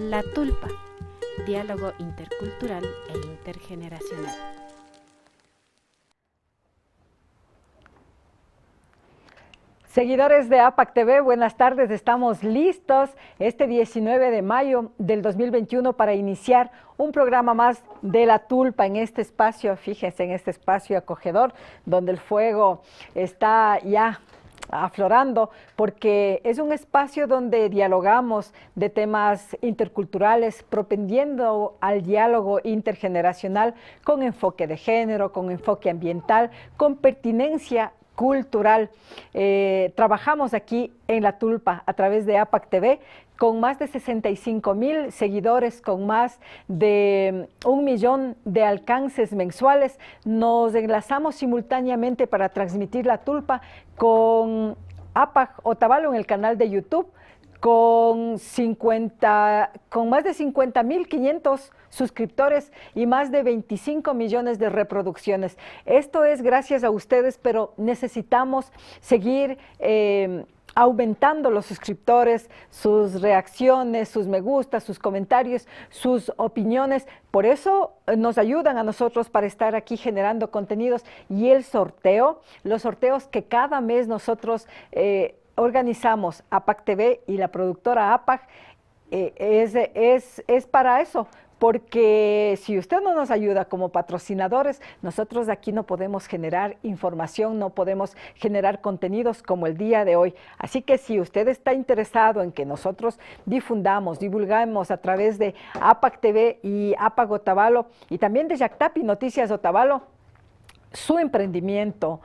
La Tulpa, diálogo intercultural e intergeneracional. Seguidores de APAC TV, buenas tardes, estamos listos este 19 de mayo del 2021 para iniciar un programa más de La Tulpa en este espacio, fíjense, en este espacio acogedor donde el fuego está ya aflorando, porque es un espacio donde dialogamos de temas interculturales, propendiendo al diálogo intergeneracional con enfoque de género, con enfoque ambiental, con pertinencia cultural. Trabajamos aquí en La Tulpa a través de APAC TV con más de 65,000 seguidores, con más de 1 millón de alcances mensuales. Nos enlazamos simultáneamente para transmitir La Tulpa con APAC Otavalo en el canal de YouTube, con más de 50,500 suscriptores y más de 25 millones de reproducciones. Esto es gracias a ustedes, pero necesitamos seguir aumentando los suscriptores, sus reacciones, sus me gusta, sus comentarios, sus opiniones. Por eso nos ayudan a nosotros para estar aquí generando contenidos. Y el sorteo, los sorteos que cada mes nosotros organizamos, APAC TV y la productora APAC, es para eso. Porque si usted no nos ayuda como patrocinadores, nosotros aquí no podemos generar información, no podemos generar contenidos como el día de hoy. Así que si usted está interesado en que nosotros divulgamos a través de APAC TV y APAC Otavalo y también de Yactapi Noticias Otavalo, su emprendimiento,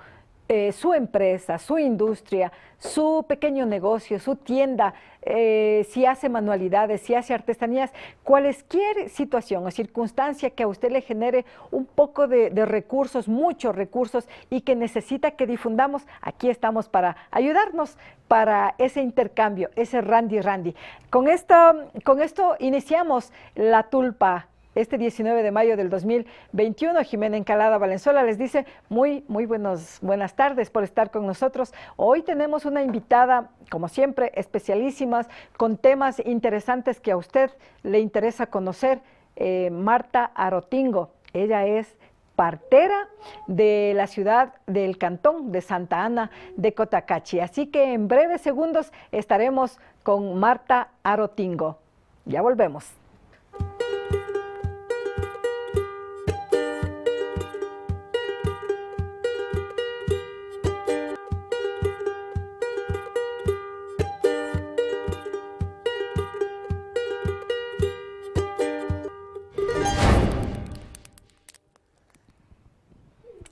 su empresa, su industria, su pequeño negocio, su tienda, si hace manualidades, si hace artesanías, cualquier situación o circunstancia que a usted le genere un poco de recursos, muchos recursos y que necesita que difundamos, aquí estamos para ayudarnos para ese intercambio, ese randy. Con esto iniciamos La Tulpa. Este 19 de mayo del 2021, Jimena Encalada Valenzuela les dice muy buenas tardes por estar con nosotros. Hoy tenemos una invitada, como siempre, especialísimas, con temas interesantes que a usted le interesa conocer, Marta Arotingo. Ella es partera de la ciudad del cantón de Santa Ana de Cotacachi. Así que en breves segundos estaremos con Marta Arotingo. Ya volvemos.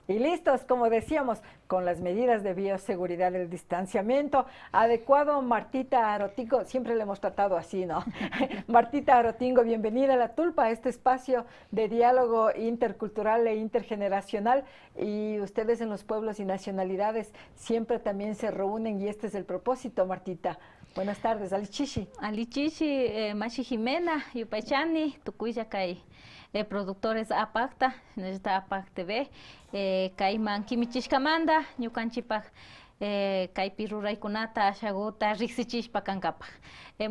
Y listos, como decíamos, con las medidas de bioseguridad, el distanciamiento adecuado. Martita Arotingo, siempre le hemos tratado así, ¿no? Martita Arotingo, bienvenida a La Tulpa, a este espacio de diálogo intercultural e intergeneracional. Y ustedes en los pueblos y nacionalidades siempre también se reúnen y este es el propósito, Martita. Buenas tardes, Alichishi. Alichishi, Machi Jimena, Yupaychani, Tukuyacay. Productores APACTA, necesita APAC TV, Kaiman Kimichishkamanda, Ñukanchipak, Kaipiruraikunata, Shaguta, Rixichishpakankapa.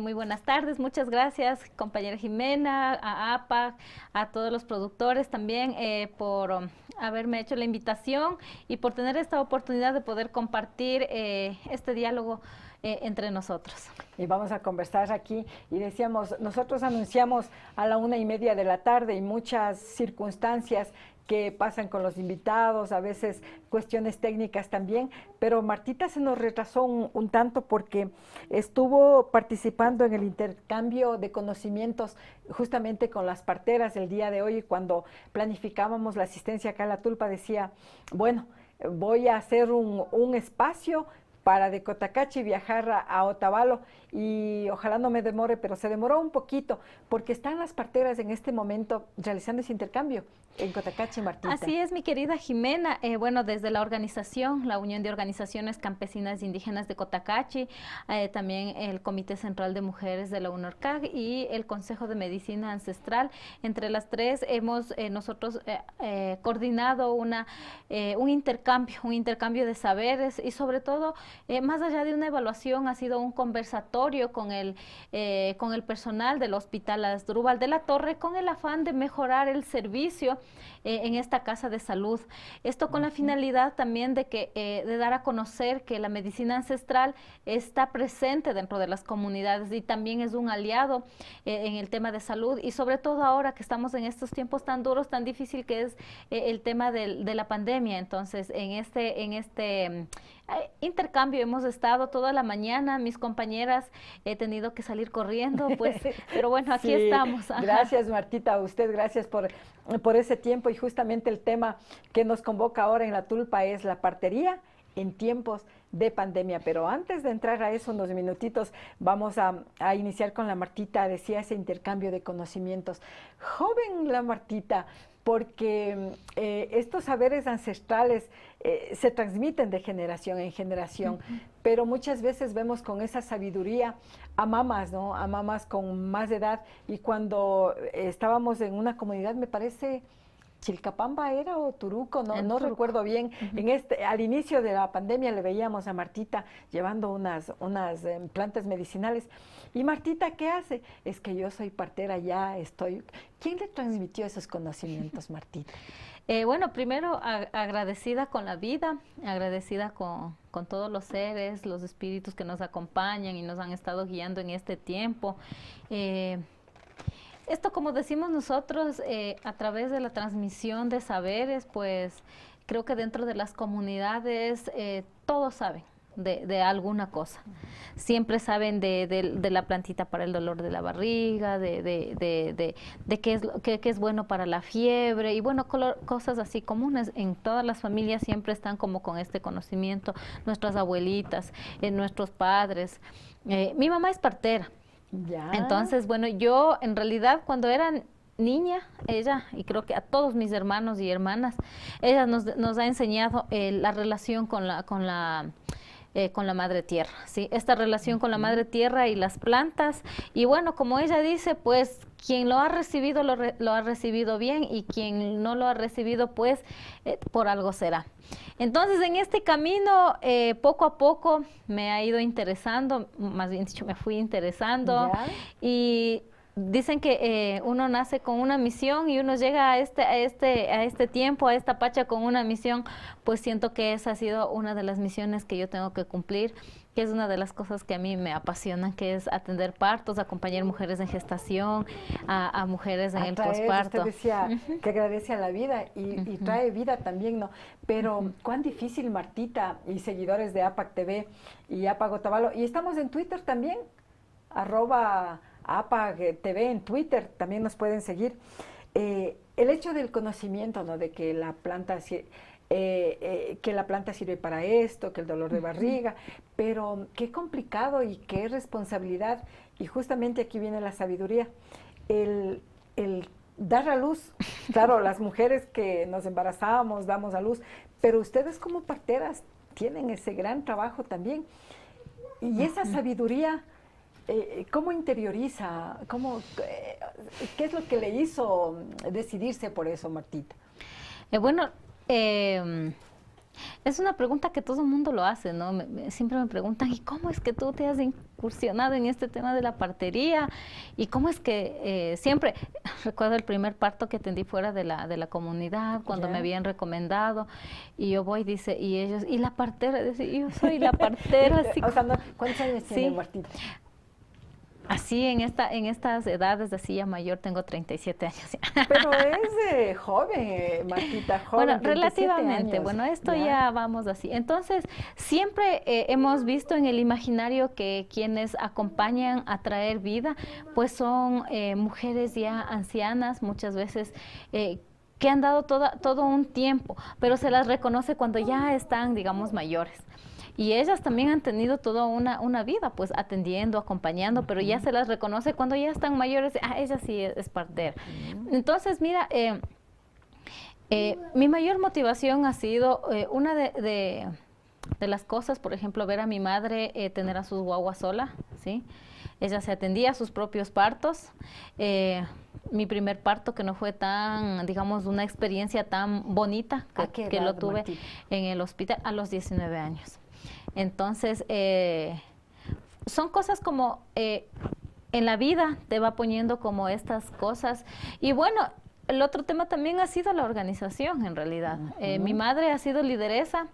Muy buenas tardes, muchas gracias, compañera Jimena, a APAC, a todos los productores también por haberme hecho la invitación y por tener esta oportunidad de poder compartir este diálogo entre nosotros. Y vamos a conversar aquí y decíamos, nosotros anunciamos a la 1:30 de la tarde y muchas circunstancias que pasan con los invitados, a veces cuestiones técnicas también, pero Martita se nos retrasó un tanto porque estuvo participando en el intercambio de conocimientos justamente con las parteras el día de hoy. Cuando planificábamos la asistencia acá a La Tulpa decía, bueno, voy a hacer un espacio para de Cotacachi viajar a Otavalo y ojalá no me demore, pero se demoró un poquito porque están las parteras en este momento realizando ese intercambio en Cotacachi, Martita. Así es, mi querida Jimena. Bueno, desde la organización, la Unión de Organizaciones Campesinas Indígenas de Cotacachi, también el Comité Central de Mujeres de la UNORCAG y el Consejo de Medicina Ancestral, entre las tres hemos nosotros coordinado un intercambio de saberes y sobre todo más allá de una evaluación, ha sido un conversatorio con el personal del Hospital Asdrúbal de la Torre con el afán de mejorar el servicio en esta casa de salud. Esto con la finalidad también de dar a conocer que la medicina ancestral está presente dentro de las comunidades y también es un aliado en el tema de salud, y sobre todo ahora que estamos en estos tiempos tan duros, tan difícil que es el tema de la pandemia. Entonces, en este intercambio hemos estado toda la mañana, mis compañeras, he tenido que salir corriendo, pues, pero bueno, aquí estamos. Ajá. Gracias, Martita, a usted, gracias por ese tiempo, y justamente el tema que nos convoca ahora en La Tulpa es la partería en tiempos de pandemia. Pero antes de entrar a eso, unos minutitos, vamos a iniciar con la Martita, decía, ese intercambio de conocimientos. Joven la Martita, porque estos saberes ancestrales se transmiten de generación en generación, pero muchas veces vemos con esa sabiduría a mamás, ¿no? A mamás con más edad, y cuando estábamos en una comunidad, me parece Chilcapamba era o Turuco, no Turuco. Recuerdo bien. Al inicio de la pandemia le veíamos a Martita llevando unas plantas medicinales. Y Martita, ¿qué hace? Es que yo soy partera, ya estoy. ¿Quién le transmitió esos conocimientos, Martita? Bueno, primero agradecida con la vida, agradecida con todos los seres, los espíritus que nos acompañan y nos han estado guiando en este tiempo. Esto, como decimos nosotros, a través de la transmisión de saberes, pues creo que dentro de las comunidades todos saben de alguna cosa. Siempre saben de la plantita para el dolor de la barriga, de qué es bueno para la fiebre, y bueno, cosas así comunes. En todas las familias siempre están como con este conocimiento, nuestras abuelitas, nuestros padres. Mi mamá es partera. Ya. Entonces, bueno, yo en realidad cuando era niña, ella, y creo que a todos mis hermanos y hermanas, ella nos ha enseñado la relación con la madre tierra, ¿sí? Esta relación con la madre tierra y las plantas, y bueno, como ella dice, pues quien lo ha recibido, lo ha recibido bien, y quien no lo ha recibido, pues por algo será. Entonces, en este camino, poco a poco me ha ido interesando, más bien dicho, me fui interesando. ¿Ya? Y dicen que uno nace con una misión y uno llega a este tiempo, a esta pacha con una misión. Pues siento que esa ha sido una de las misiones que yo tengo que cumplir, que es una de las cosas que a mí me apasionan, que es atender partos, acompañar mujeres en gestación, a mujeres en el posparto. Usted decía que agradece a la vida y trae vida también, ¿no? Pero cuán difícil, Martita, y seguidores de APAC TV y APAC Otavalo, y estamos en Twitter también, @APAC TV en Twitter, también nos pueden seguir. El hecho del conocimiento, ¿no? De que la planta sirve para esto, que el dolor de barriga, pero qué complicado y qué responsabilidad, y justamente aquí viene la sabiduría, el dar a luz. Claro, las mujeres que nos embarazamos, damos a luz, pero ustedes como parteras tienen ese gran trabajo también, y esa sabiduría, ¿cómo interioriza? ¿Qué es lo que le hizo decidirse por eso, Martita? Bueno, es una pregunta que todo el mundo lo hace, ¿no? Siempre me preguntan, ¿y cómo es que tú te has incursionado en este tema de la partería? ¿Y cómo es que siempre, recuerdo el primer parto que atendí fuera de la comunidad, cuando me habían recomendado, y yo voy, dice, y ellos, ¿y la partera? Dice, yo soy la partera. Así, o sea, no, ¿cuántos años tiene Martita? Así, en estas edades de silla mayor, tengo 37 años. Pero es joven, Martita, joven. Bueno, relativamente, bueno, esto ya vamos así. Entonces, siempre hemos visto en el imaginario que quienes acompañan a traer vida, pues son mujeres ya ancianas, muchas veces, que han dado todo un tiempo, pero se las reconoce cuando ya están, digamos, mayores. Y ellas también han tenido toda una vida, pues atendiendo, acompañando, pero ya se las reconoce cuando ya están mayores. Ella sí es partera. Entonces, mira, mi mayor motivación ha sido una de las cosas, por ejemplo, ver a mi madre tener a sus guaguas sola, ¿sí? Ella se atendía a sus propios partos. Mi primer parto, que no fue tan, digamos, una experiencia tan bonita, que lo tuve en el hospital a los 19 años. Entonces, son cosas como en la vida te va poniendo como estas cosas. Y bueno, el otro tema también ha sido la organización, en realidad. Mi madre ha sido lideresa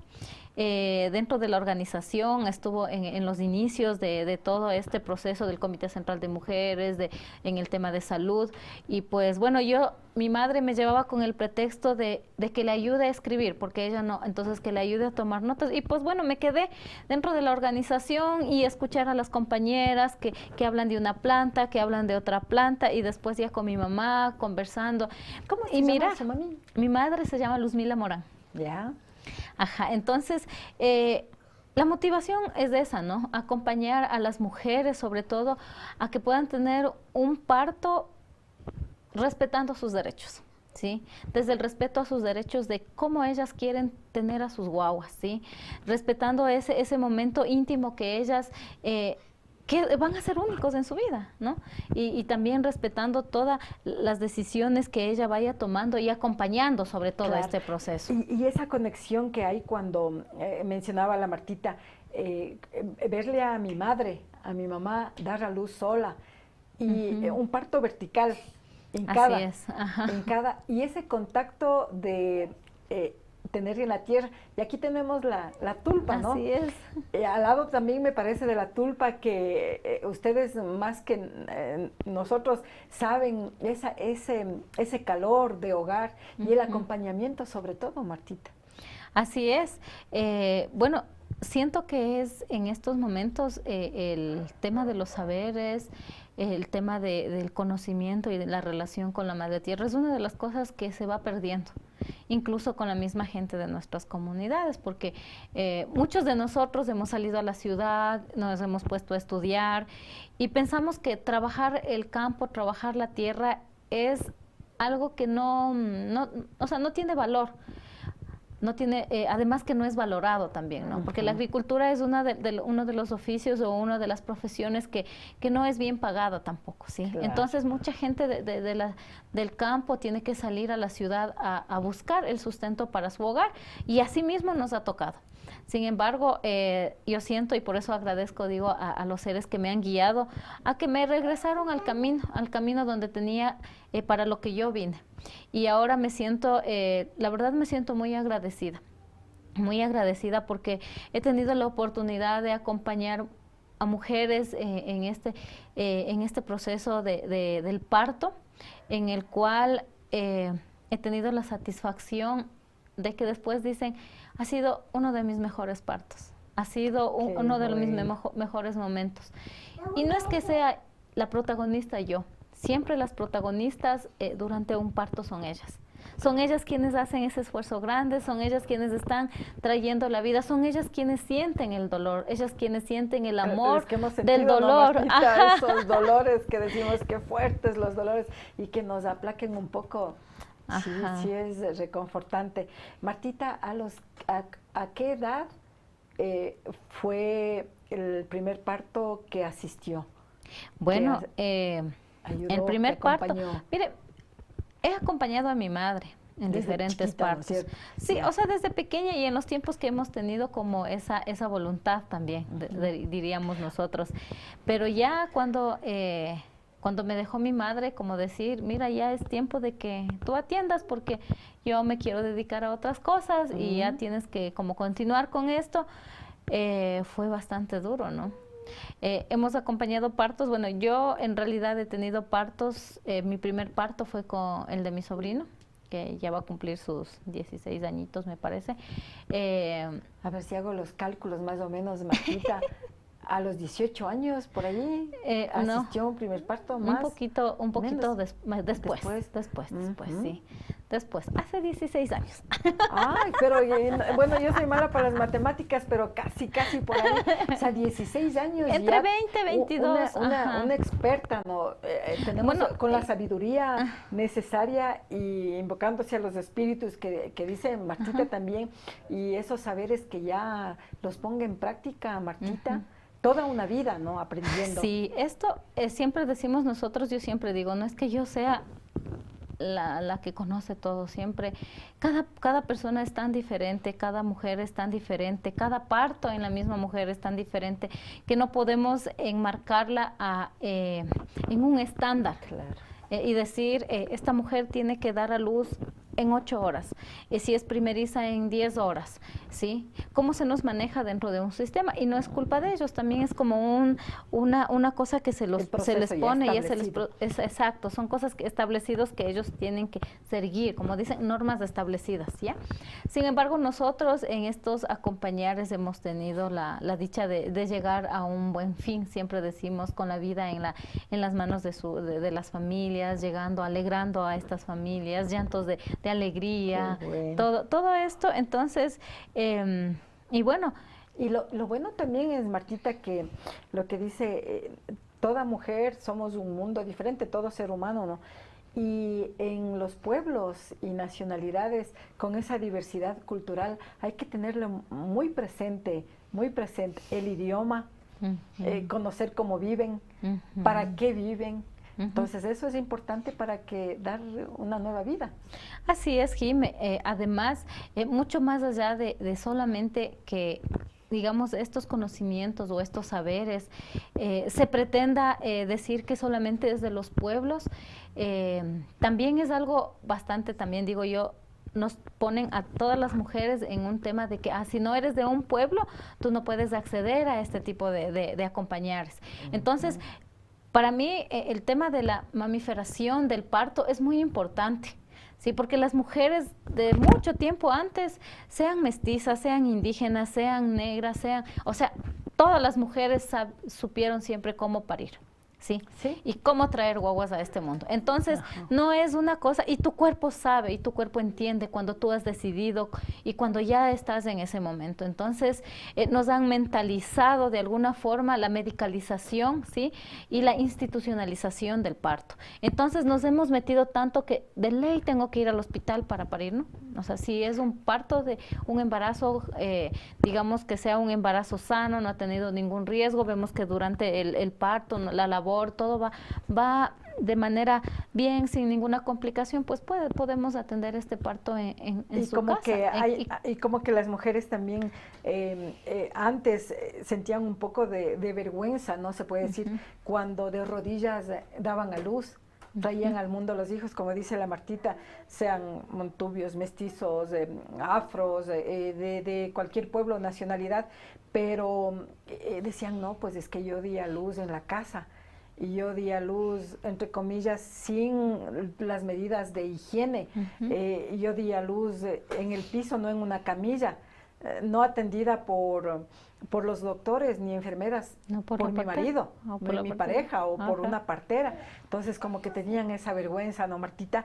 dentro de la organización, estuvo en los inicios de todo este proceso del Comité Central de Mujeres, en el tema de salud. Y pues bueno, mi madre me llevaba con el pretexto de que le ayude a escribir, porque ella no, entonces que le ayude a tomar notas. Y pues bueno, me quedé dentro de la organización y escuchar a las compañeras que hablan de una planta, que hablan de otra planta, y después ya con mi mamá conversando. ¿Cómo se llama su mami? Mi madre se llama Luzmila Morán. Ya. Ajá, entonces la motivación es esa, ¿no? Acompañar a las mujeres, sobre todo, a que puedan tener un parto respetando sus derechos, ¿sí? Desde el respeto a sus derechos de cómo ellas quieren tener a sus guaguas, ¿sí? Respetando ese momento íntimo que ellas que van a ser únicos en su vida, ¿no? Y también respetando todas las decisiones que ella vaya tomando y acompañando sobre todo este proceso. Y esa conexión que hay cuando mencionaba la Martita, verle a mi madre, a mi mamá, dar a luz sola, y un parto vertical, Así es. Ajá. Y ese contacto de tener en la tierra, y aquí tenemos la tulpa, ¿no? Así es. Al lado también me parece de la tulpa que ustedes más que nosotros saben ese calor de hogar y el acompañamiento sobre todo, Martita. Así es. Bueno, siento que es en estos momentos el tema de los saberes, el tema del conocimiento y de la relación con la Madre Tierra es una de las cosas que se va perdiendo, incluso con la misma gente de nuestras comunidades, porque muchos de nosotros hemos salido a la ciudad, nos hemos puesto a estudiar y pensamos que trabajar el campo, trabajar la tierra es algo que no tiene valor. No tiene, además que no es valorado también, ¿no? Porque la agricultura es uno de los oficios o una de las profesiones que no es bien pagada tampoco, ¿sí? Claro. Entonces mucha gente del campo tiene que salir a la ciudad a buscar el sustento para su hogar y así mismo nos ha tocado. Sin embargo, yo siento y por eso agradezco, digo, a los seres que me han guiado, a que me regresaron al camino donde tenía para lo que yo vine. Y ahora me siento, la verdad me siento muy agradecida porque he tenido la oportunidad de acompañar a mujeres en este proceso del parto, en el cual he tenido la satisfacción de que después dicen, ha sido uno de mis mejores partos, ha sido uno de mis mejores momentos. Y no es que sea la protagonista yo, siempre las protagonistas durante un parto son ellas. Son ellas quienes hacen ese esfuerzo grande, son ellas quienes están trayendo la vida, son ellas quienes sienten el dolor, ellas quienes sienten el amor del dolor. ¿No, Martita? Esos dolores que decimos que fuertes los dolores y que nos aplaquen un poco. Sí, es reconfortante. Martita, ¿a qué edad fue el primer parto que asistió? Bueno, el primer parto, mire, he acompañado a mi madre en diferentes partos. ¿No? Sí, o sea, desde pequeña y en los tiempos que hemos tenido como esa voluntad también, diríamos nosotros. Pero ya cuando me dejó mi madre, como decir, mira, ya es tiempo de que tú atiendas porque yo me quiero dedicar a otras cosas y ya tienes que como continuar con esto, fue bastante duro, ¿no? Hemos acompañado partos, bueno, yo en realidad he tenido partos, mi primer parto fue con el de mi sobrino, que ya va a cumplir sus 16 añitos, me parece. A ver si hago los cálculos más o menos, Martita. A los 18 años, por allí, asistió un primer parto más. Un poquito después, sí. Después, hace 16 años. Ay, pero bueno, yo soy mala para las matemáticas, pero casi por ahí. O sea, 16 años. Entre 20, 22. Una experta, ¿no? Tenemos con la sabiduría necesaria y invocándose a los espíritus que dice Martita también, y esos saberes que ya los ponga en práctica, Martita. Toda una vida, ¿no? Aprendiendo. Sí, esto siempre decimos nosotros, yo siempre digo, no es que yo sea la que conoce todo. Siempre, cada persona es tan diferente, cada mujer es tan diferente, cada parto en la misma mujer es tan diferente, que no podemos enmarcarla en un estándar. Claro. Y decir, esta mujer tiene que dar a luz en 8 horas, si es primeriza en 10 horas, ¿sí? ¿Cómo se nos maneja dentro de un sistema? Y no es culpa de ellos, también es como una cosa que se les pone y es exacto, son cosas establecidos que ellos tienen que seguir, como dicen, normas establecidas, ¿ya? Sin embargo, nosotros en estos acompañares hemos tenido la dicha de llegar a un buen fin, siempre decimos, con la vida en las manos de las familias, llegando, alegrando a estas familias, llantos de alegría, bueno. todo esto. Entonces, y bueno. Y lo bueno también es, Martita, que lo que dice, toda mujer somos un mundo diferente, todo ser humano, ¿no? Y en los pueblos y nacionalidades, con esa diversidad cultural, hay que tenerlo muy presente el idioma, conocer cómo viven, para qué viven. Entonces eso es importante para que dar una nueva vida. Así es, Jim. Además, mucho más allá de solamente que, digamos, estos conocimientos o estos saberes se pretenda decir que solamente es de los pueblos, también es algo bastante, también digo yo, nos ponen a todas las mujeres en un tema de que si no eres de un pueblo, tú no puedes acceder a este tipo de acompañares. Entonces, para mí, el tema de la mamiferación, del parto, es muy importante, ¿sí? Porque las mujeres de mucho tiempo antes, sean mestizas, sean indígenas, sean negras, o sea, todas las mujeres supieron siempre cómo parir. ¿Sí? ¿Sí? Y cómo traer guaguas a este mundo. Entonces, no es una cosa, y tu cuerpo sabe, y tu cuerpo entiende cuando tú has decidido y cuando ya estás en ese momento. Entonces, nos han mentalizado de alguna forma la medicalización, ¿sí? Y la institucionalización del parto. Entonces, nos hemos metido tanto que de ley tengo que ir al hospital para parir, ¿no? O sea, si es un parto de un embarazo, digamos que sea un embarazo sano, no ha tenido ningún riesgo, vemos que durante el parto, la labor, todo va de manera bien, sin ninguna complicación, pues podemos atender este parto en su como casa. Y como que las mujeres también antes sentían un poco de vergüenza, ¿no? Se puede decir, cuando de rodillas daban a luz, traían al mundo los hijos, como dice la Martita, sean montubios, mestizos, afros, de cualquier pueblo o nacionalidad, pero decían, no, pues es que yo di a luz en la casa. Y yo di a luz, entre comillas, sin las medidas de higiene. Yo di a luz en el piso, no en una camilla, no atendida por los doctores ni enfermeras, no por mi marido, por mi pareja o por una partera. Entonces, como que tenían esa vergüenza, ¿no, Martita?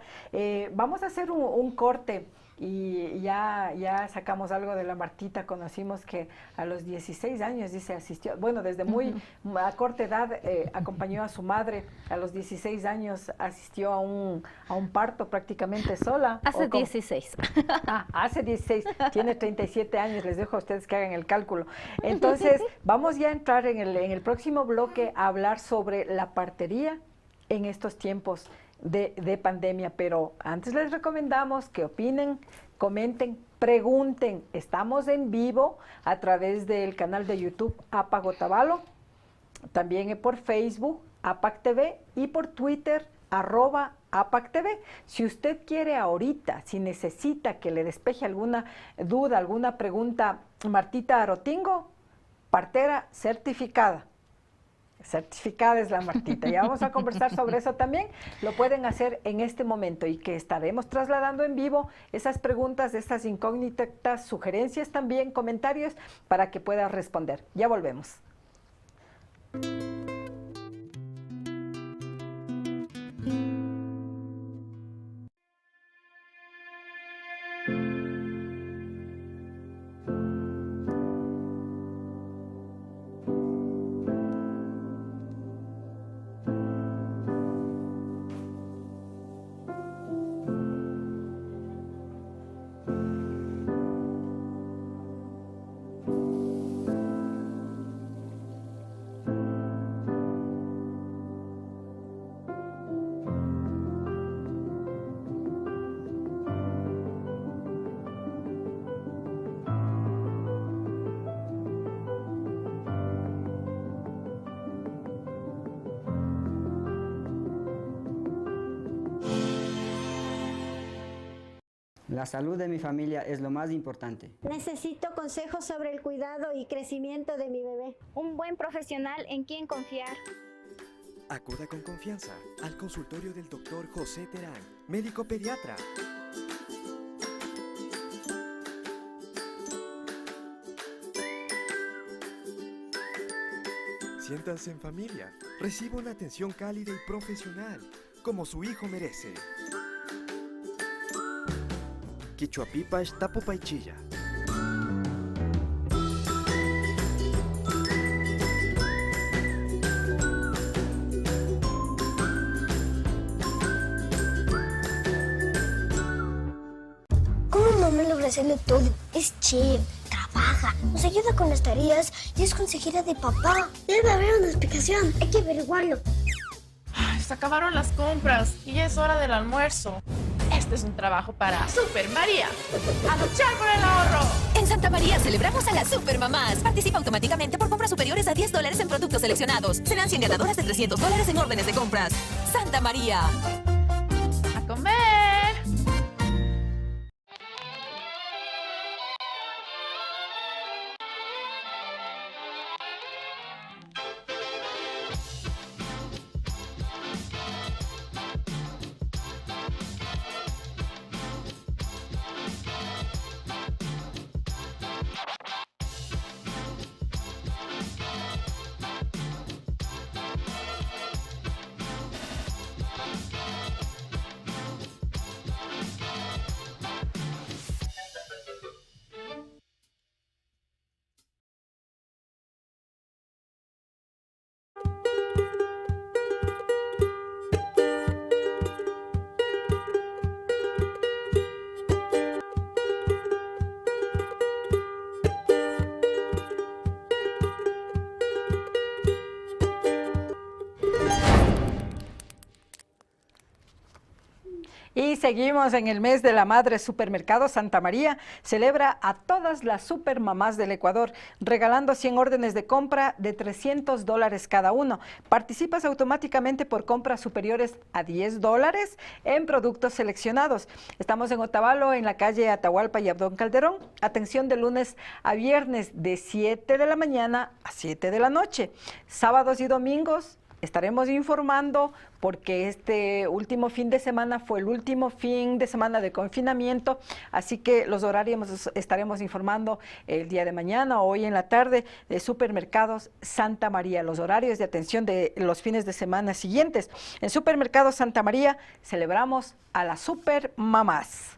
Vamos a hacer un corte. Y ya sacamos algo de la Martita, conocimos que a los 16 años, dice, asistió, bueno, desde muy a corta edad acompañó a su madre, a los 16 años asistió a un parto prácticamente sola. Hace 16. Hace 16, tiene 37 años, les dejo a ustedes que hagan el cálculo. Entonces, vamos ya a entrar en el próximo bloque a hablar sobre la partería en estos tiempos de pandemia, pero antes les recomendamos que opinen, comenten, pregunten. Estamos en vivo a través del canal de YouTube APAC Otavalo, también por Facebook APAC TV y por Twitter @APAC TV. Si usted quiere ahorita, si necesita que le despeje alguna duda, alguna pregunta, Martita Arotingo, partera certificada. Certificada es la Martita. Ya vamos a conversar sobre eso también. Lo pueden hacer en este momento y que estaremos trasladando en vivo esas preguntas, esas incógnitas, sugerencias también, comentarios para que pueda responder. Ya volvemos. La salud de mi familia es lo más importante. Necesito consejos sobre el cuidado y crecimiento de mi bebé. Un buen profesional en quien confiar. Acuda con confianza al consultorio del Dr. José Terán, médico pediatra. Siéntanse en familia. Reciba una atención cálida y profesional, como su hijo merece. Quichuapipash Tapopaichilla. ¿Cómo mamá logra hacerlo todo? Es chef, trabaja, nos ayuda con las tareas y es consejera de papá. Debe haber una explicación, hay que averiguarlo. Se acabaron las compras y ya es hora del almuerzo. Este es un trabajo para Super María. ¡A luchar por el ahorro! En Santa María celebramos a las Supermamás. Participa automáticamente por compras superiores a $10 en productos seleccionados. Serán 100 ganadoras de $300 en órdenes de compras. Santa María. ¡A comer! Y seguimos en el mes de la madre. Supermercado Santa María celebra a todas las supermamás del Ecuador, regalando 100 órdenes de compra de $300 cada uno. Participas automáticamente por compras superiores a $10 en productos seleccionados. Estamos en Otavalo, en la calle Atahualpa y Abdón Calderón. Atención de lunes a viernes de 7 de la mañana a 7 de la noche. Sábados y domingos estaremos informando porque este último fin de semana fue el último fin de semana de confinamiento, así que los horarios estaremos informando el día de mañana o hoy en la tarde de Supermercados Santa María, los horarios de atención de los fines de semana siguientes. En Supermercados Santa María celebramos a las supermamás.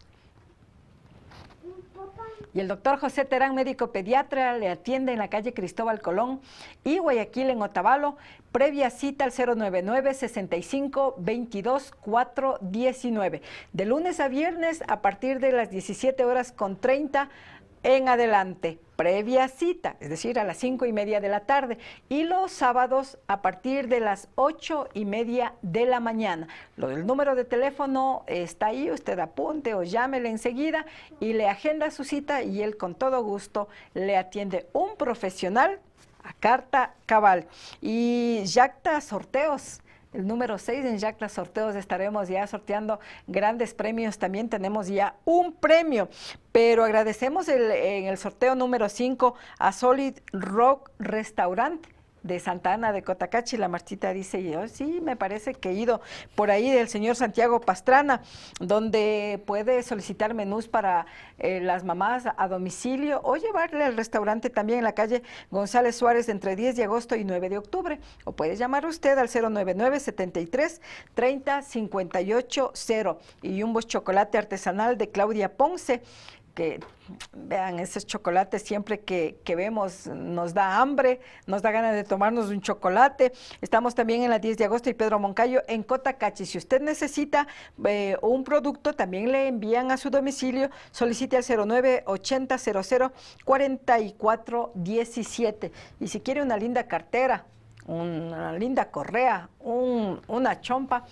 Y el doctor José Terán, médico pediatra, le atiende en la calle Cristóbal Colón y Guayaquil en Otavalo. Previa cita al 099-65-22-419. De lunes a viernes a partir de las 17:30 en adelante. Previa cita, es decir, a las 5:30 de la tarde. Y los sábados a partir de las 8:30 de la mañana. Lo del número de teléfono está ahí, usted apunte o llámele enseguida y le agenda su cita y él con todo gusto le atiende, un profesional a carta cabal. Y Yacta Sorteos. El número 6 en Yacta Sorteos estaremos ya sorteando grandes premios. También tenemos ya un premio, pero agradecemos en el sorteo número 5 a Solid Rock Restaurant de Santa Ana de Cotacachi. La Martita dice, yo sí, me parece que he ido por ahí, del señor Santiago Pastrana, donde puede solicitar menús para las mamás a domicilio o llevarle al restaurante también en la calle González Suárez entre 10 de agosto y 9 de octubre. O puede llamar usted al 099-73-30-58-0. Y Jumbos Chocolate Artesanal de Claudia Ponce, que vean, esos chocolates siempre que vemos nos da hambre, nos da ganas de tomarnos un chocolate. Estamos también en la 10 de agosto y Pedro Moncayo en Cotacachi. Si usted necesita un producto, también le envían a su domicilio. Solicite al 0980004417. Y si quiere una linda cartera, una linda correa, una chompa,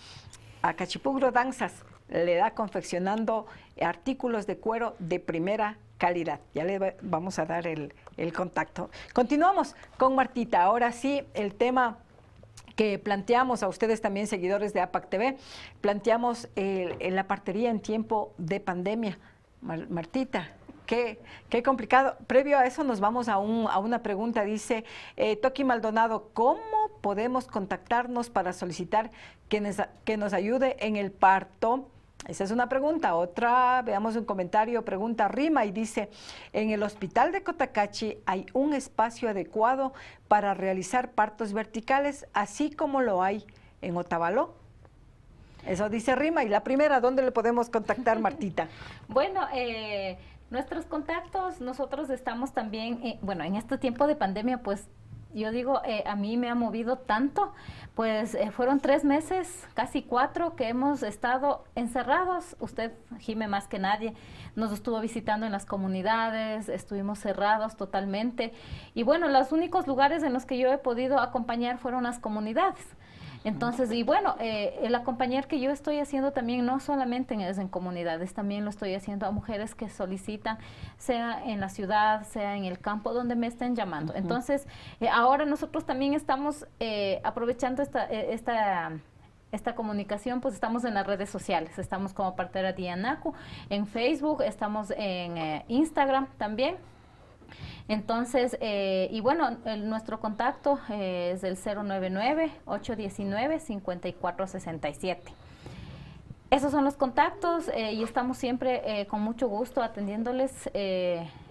a Cachipugro Danzas le da confeccionando artículos de cuero de primera calidad. Ya le vamos a dar el contacto. Continuamos con Martita. Ahora sí, el tema que planteamos a ustedes también, seguidores de APAC TV, planteamos la partería en tiempo de pandemia. Martita, qué complicado. Previo a eso nos vamos a una pregunta. Dice Toki Maldonado, ¿cómo podemos contactarnos para solicitar que nos ayude en el parto? Esa es una pregunta. Otra, veamos un comentario, pregunta Rima y dice, en el hospital de Cotacachi hay un espacio adecuado para realizar partos verticales, así como lo hay en Otavalo. Eso dice Rima. Y la primera, ¿dónde le podemos contactar, Martita? Bueno, nuestros contactos, nosotros estamos también, bueno, en este tiempo de pandemia, pues, yo digo, a mí me ha movido tanto, pues fueron 3 meses, casi 4, que hemos estado encerrados. Usted, Jime, más que nadie, nos estuvo visitando en las comunidades, estuvimos cerrados totalmente. Y bueno, los únicos lugares en los que yo he podido acompañar fueron las comunidades. Entonces, y bueno, el acompañar que yo estoy haciendo también no solamente en comunidades, también lo estoy haciendo a mujeres que solicitan, sea en la ciudad, sea en el campo, donde me estén llamando. Entonces, ahora nosotros también estamos aprovechando esta comunicación, pues estamos en las redes sociales, estamos como Partera Tianacu, en Facebook, estamos en Instagram también. Entonces, y bueno, nuestro contacto es el 099-819-5467. Esos son los contactos y estamos siempre con mucho gusto atendiéndoles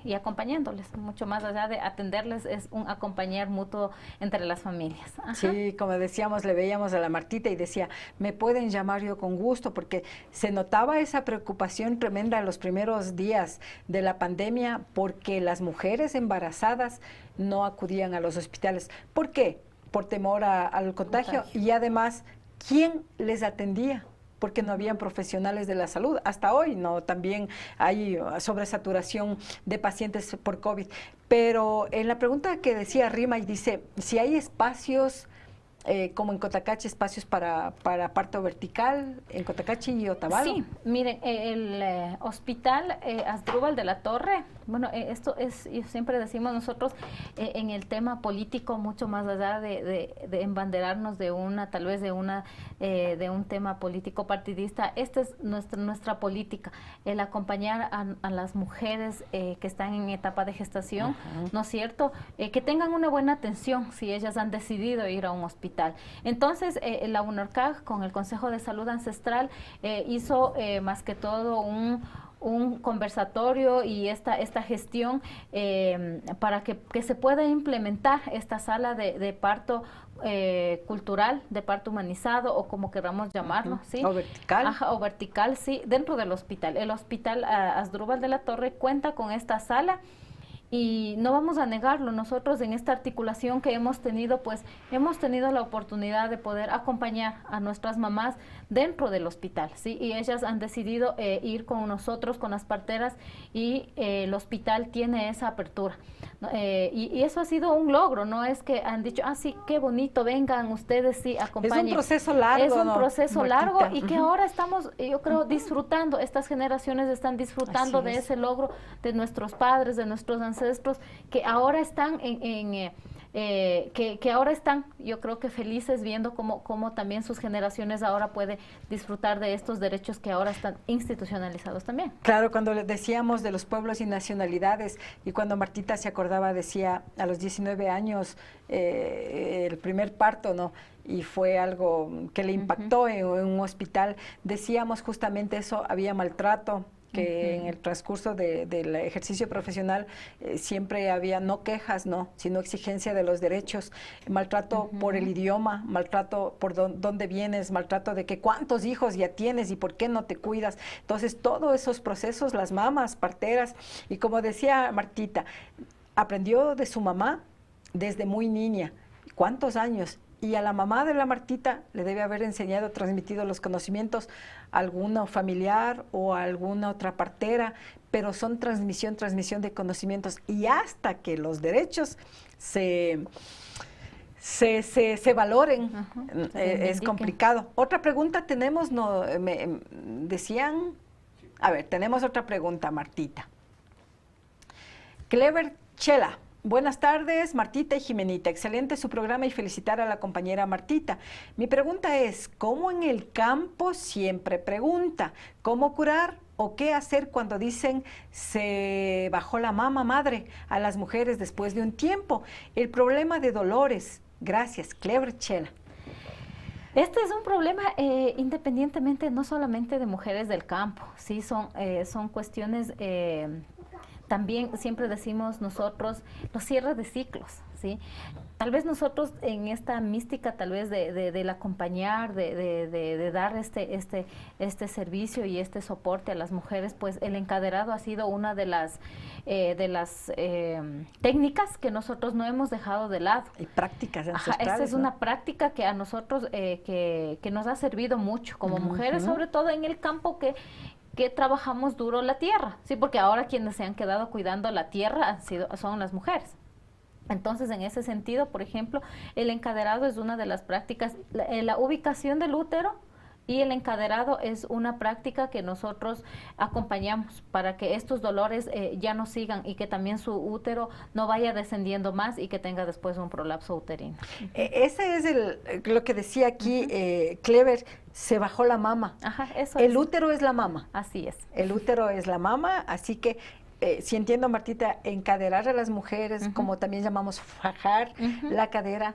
y acompañándoles. Mucho más allá de atenderles, es un acompañar mutuo entre las familias. Ajá. Sí, como decíamos, le veíamos a la Martita y decía, me pueden llamar yo con gusto, porque se notaba esa preocupación tremenda en los primeros días de la pandemia, porque las mujeres embarazadas no acudían a los hospitales. ¿Por qué? Por temor al contagio. Y además, ¿quién les atendía? Porque no habían profesionales de la salud. Hasta hoy no, también hay sobresaturación de pacientes por COVID. Pero en la pregunta que decía Rima, y dice, si hay espacios, como en Cotacachi, espacios para parto vertical, en Cotacachi y Otavalo. Sí, miren, el hospital Asdrúbal de la Torre, bueno, esto es, y siempre decimos nosotros, en el tema político, mucho más allá de embanderarnos de tal vez de un tema político partidista, esta es nuestra política, el acompañar a las mujeres que están en etapa de gestación, ¿no es cierto? Que tengan una buena atención si ellas han decidido ir a un hospital. Entonces, la UNORCAG, con el Consejo de Salud Ancestral, hizo más que todo un conversatorio y esta gestión para que se pueda implementar esta sala de parto cultural, de parto humanizado, o como queramos llamarlo, ¿sí? O vertical. Ajá, o vertical, sí, dentro del hospital. El hospital Asdrúbal de la Torre cuenta con esta sala. Y no vamos a negarlo, nosotros en esta articulación que hemos tenido, pues hemos tenido la oportunidad de poder acompañar a nuestras mamás dentro del hospital, ¿sí? Y ellas han decidido ir con nosotros, con las parteras, y el hospital tiene esa apertura, ¿no? Y eso ha sido un logro, no es que han dicho, sí, qué bonito, vengan ustedes, sí, acompañen. Es un proceso largo. Es un proceso largo y que Ujú. ahora estamos, yo creo, disfrutando, estas generaciones están disfrutando de ese logro de nuestros padres, de nuestros ancestros, que ahora están que ahora están, yo creo que felices viendo cómo también sus generaciones ahora pueden disfrutar de estos derechos que ahora están institucionalizados también. Claro, cuando le decíamos de los pueblos y nacionalidades, y cuando Martita se acordaba, decía, a los 19 años, el primer parto, ¿no? Y fue algo que le impactó en un hospital. Decíamos justamente eso, había maltrato, que en el transcurso del ejercicio profesional siempre había no quejas, no, sino exigencia de los derechos, maltrato por el idioma, maltrato por dónde vienes, maltrato de que cuántos hijos ya tienes y por qué no te cuidas. Entonces, todos esos procesos, las mamás, parteras, y como decía Martita, aprendió de su mamá desde muy niña. ¿Cuántos años? Y a la mamá de la Martita le debe haber enseñado, transmitido los conocimientos a alguno familiar o a alguna otra partera, pero son transmisión de conocimientos, y hasta que los derechos se valoren, es complicado. Otra pregunta tenemos, decían, a ver, tenemos otra pregunta, Martita. Clever Chela. Buenas tardes, Martita y Jimenita. Excelente su programa y felicitar a la compañera Martita. Mi pregunta es, ¿cómo en el campo siempre pregunta? ¿Cómo curar ¿O qué hacer cuando dicen se bajó la mama madre a las mujeres después de un tiempo? El problema de dolores. Gracias, Clever Chela. Este es un problema independientemente, no solamente de mujeres del campo, ¿sí? Son cuestiones, también siempre decimos nosotros, los cierres de ciclos, ¿sí? Tal vez nosotros en esta mística tal vez del acompañar, de dar este servicio y este soporte a las mujeres, pues el encaderado ha sido una de las técnicas que nosotros no hemos dejado de lado. Y prácticas ancestrales. Esta es una práctica que a nosotros que nos ha servido mucho como mujeres, sobre todo en el campo que trabajamos duro la tierra, sí, porque ahora quienes se han quedado cuidando la tierra son las mujeres. Entonces, en ese sentido, por ejemplo, el encaderado es una de las prácticas, la ubicación del útero y el encaderado es una práctica que nosotros acompañamos para que estos dolores ya no sigan y que también su útero no vaya descendiendo más y que tenga después un prolapso uterino. Ese es lo que decía aquí Clever, se bajó la mama. Ajá, eso el útero es la mama. Así es. El útero es la mama, así que si entiendo, Martita, encaderar a las mujeres, como también llamamos fajar la cadera,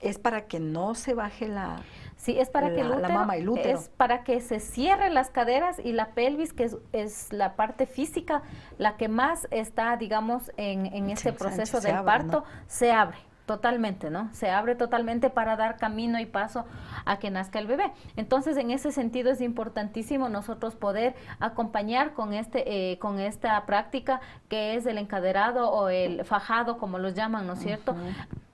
es para que no se baje la... Sí, es para que el útero, la mama, el útero. Es para que se cierren las caderas y la pelvis, que es la parte física, la que más está, digamos, en este proceso del parto, ¿no? Se abre totalmente, ¿no? Se abre totalmente para dar camino y paso a que nazca el bebé. Entonces, en ese sentido es importantísimo nosotros poder acompañar con esta práctica que es el encaderado o el fajado, como los llaman, ¿no es cierto?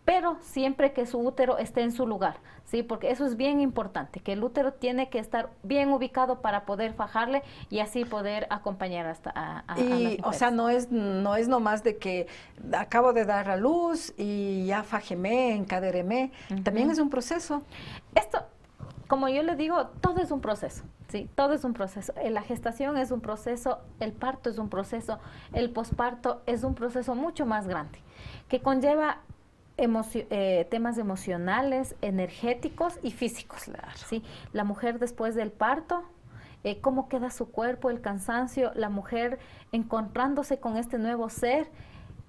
Pero siempre que su útero esté en su lugar, ¿sí? Porque eso es bien importante, que el útero tiene que estar bien ubicado para poder fajarle y así poder acompañar hasta a las mujeres. O sea, no es nomás de que acabo de dar a luz y ya fajemé, encaderéme, también es un proceso. Esto, como yo le digo, todo es un proceso, ¿sí? Todo es un proceso. La gestación es un proceso, el parto es un proceso, el posparto es un proceso mucho más grande, que conlleva temas emocionales, energéticos y físicos. Claro. ¿Sí? La mujer después del parto, cómo queda su cuerpo, el cansancio, la mujer encontrándose con este nuevo ser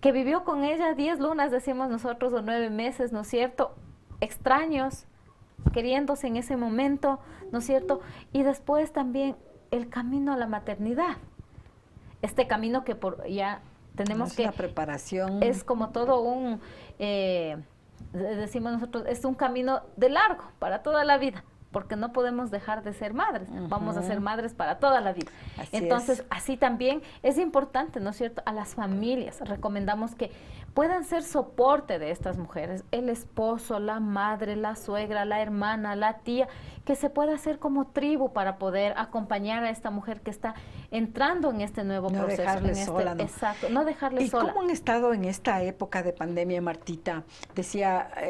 que vivió con ella 10 lunas, decimos nosotros, o 9 meses, ¿no es cierto? Extraños, queriéndose en ese momento, ¿no es cierto? Y después también el camino a la maternidad. Este camino que ya tenemos que... Es una preparación. Es como todo un... decimos nosotros, es un camino de largo para toda la vida, porque no podemos dejar de ser madres, vamos a ser madres para toda la vida. Entonces, así también es importante, ¿no es cierto?, a las familias recomendamos que puedan ser soporte de estas mujeres, el esposo, la madre, la suegra, la hermana, la tía, que se pueda hacer como tribu para poder acompañar a esta mujer que está entrando en este nuevo proceso. No dejarle sola, ¿no? Exacto, no dejarle sola. ¿Y cómo han estado en esta época de pandemia, Martita?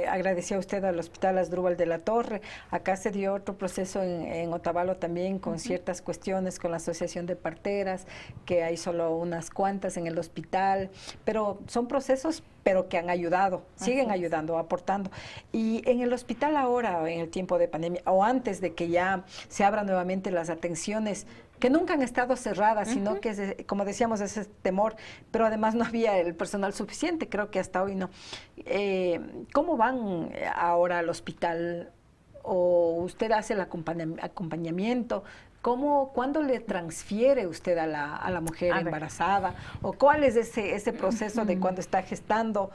Agradecía usted al Hospital Asdrúbal de la Torre, acá se dio otro proceso en Otavalo también con ciertas cuestiones con la Asociación de Parteras, que hay solo unas cuantas en el hospital, pero son procesos pero que han ayudado, siguen ayudando, aportando. Y en el hospital ahora, en el tiempo de pandemia, o antes de que ya se abran nuevamente las atenciones, que nunca han estado cerradas, sino que, como decíamos, ese temor, pero además no había el personal suficiente, creo que hasta hoy no. ¿Cómo van ahora al hospital? ¿O usted hace el acompañamiento? ¿Cuándo le transfiere usted a la mujer embarazada? ¿O cuál es ese proceso de cuando está gestando?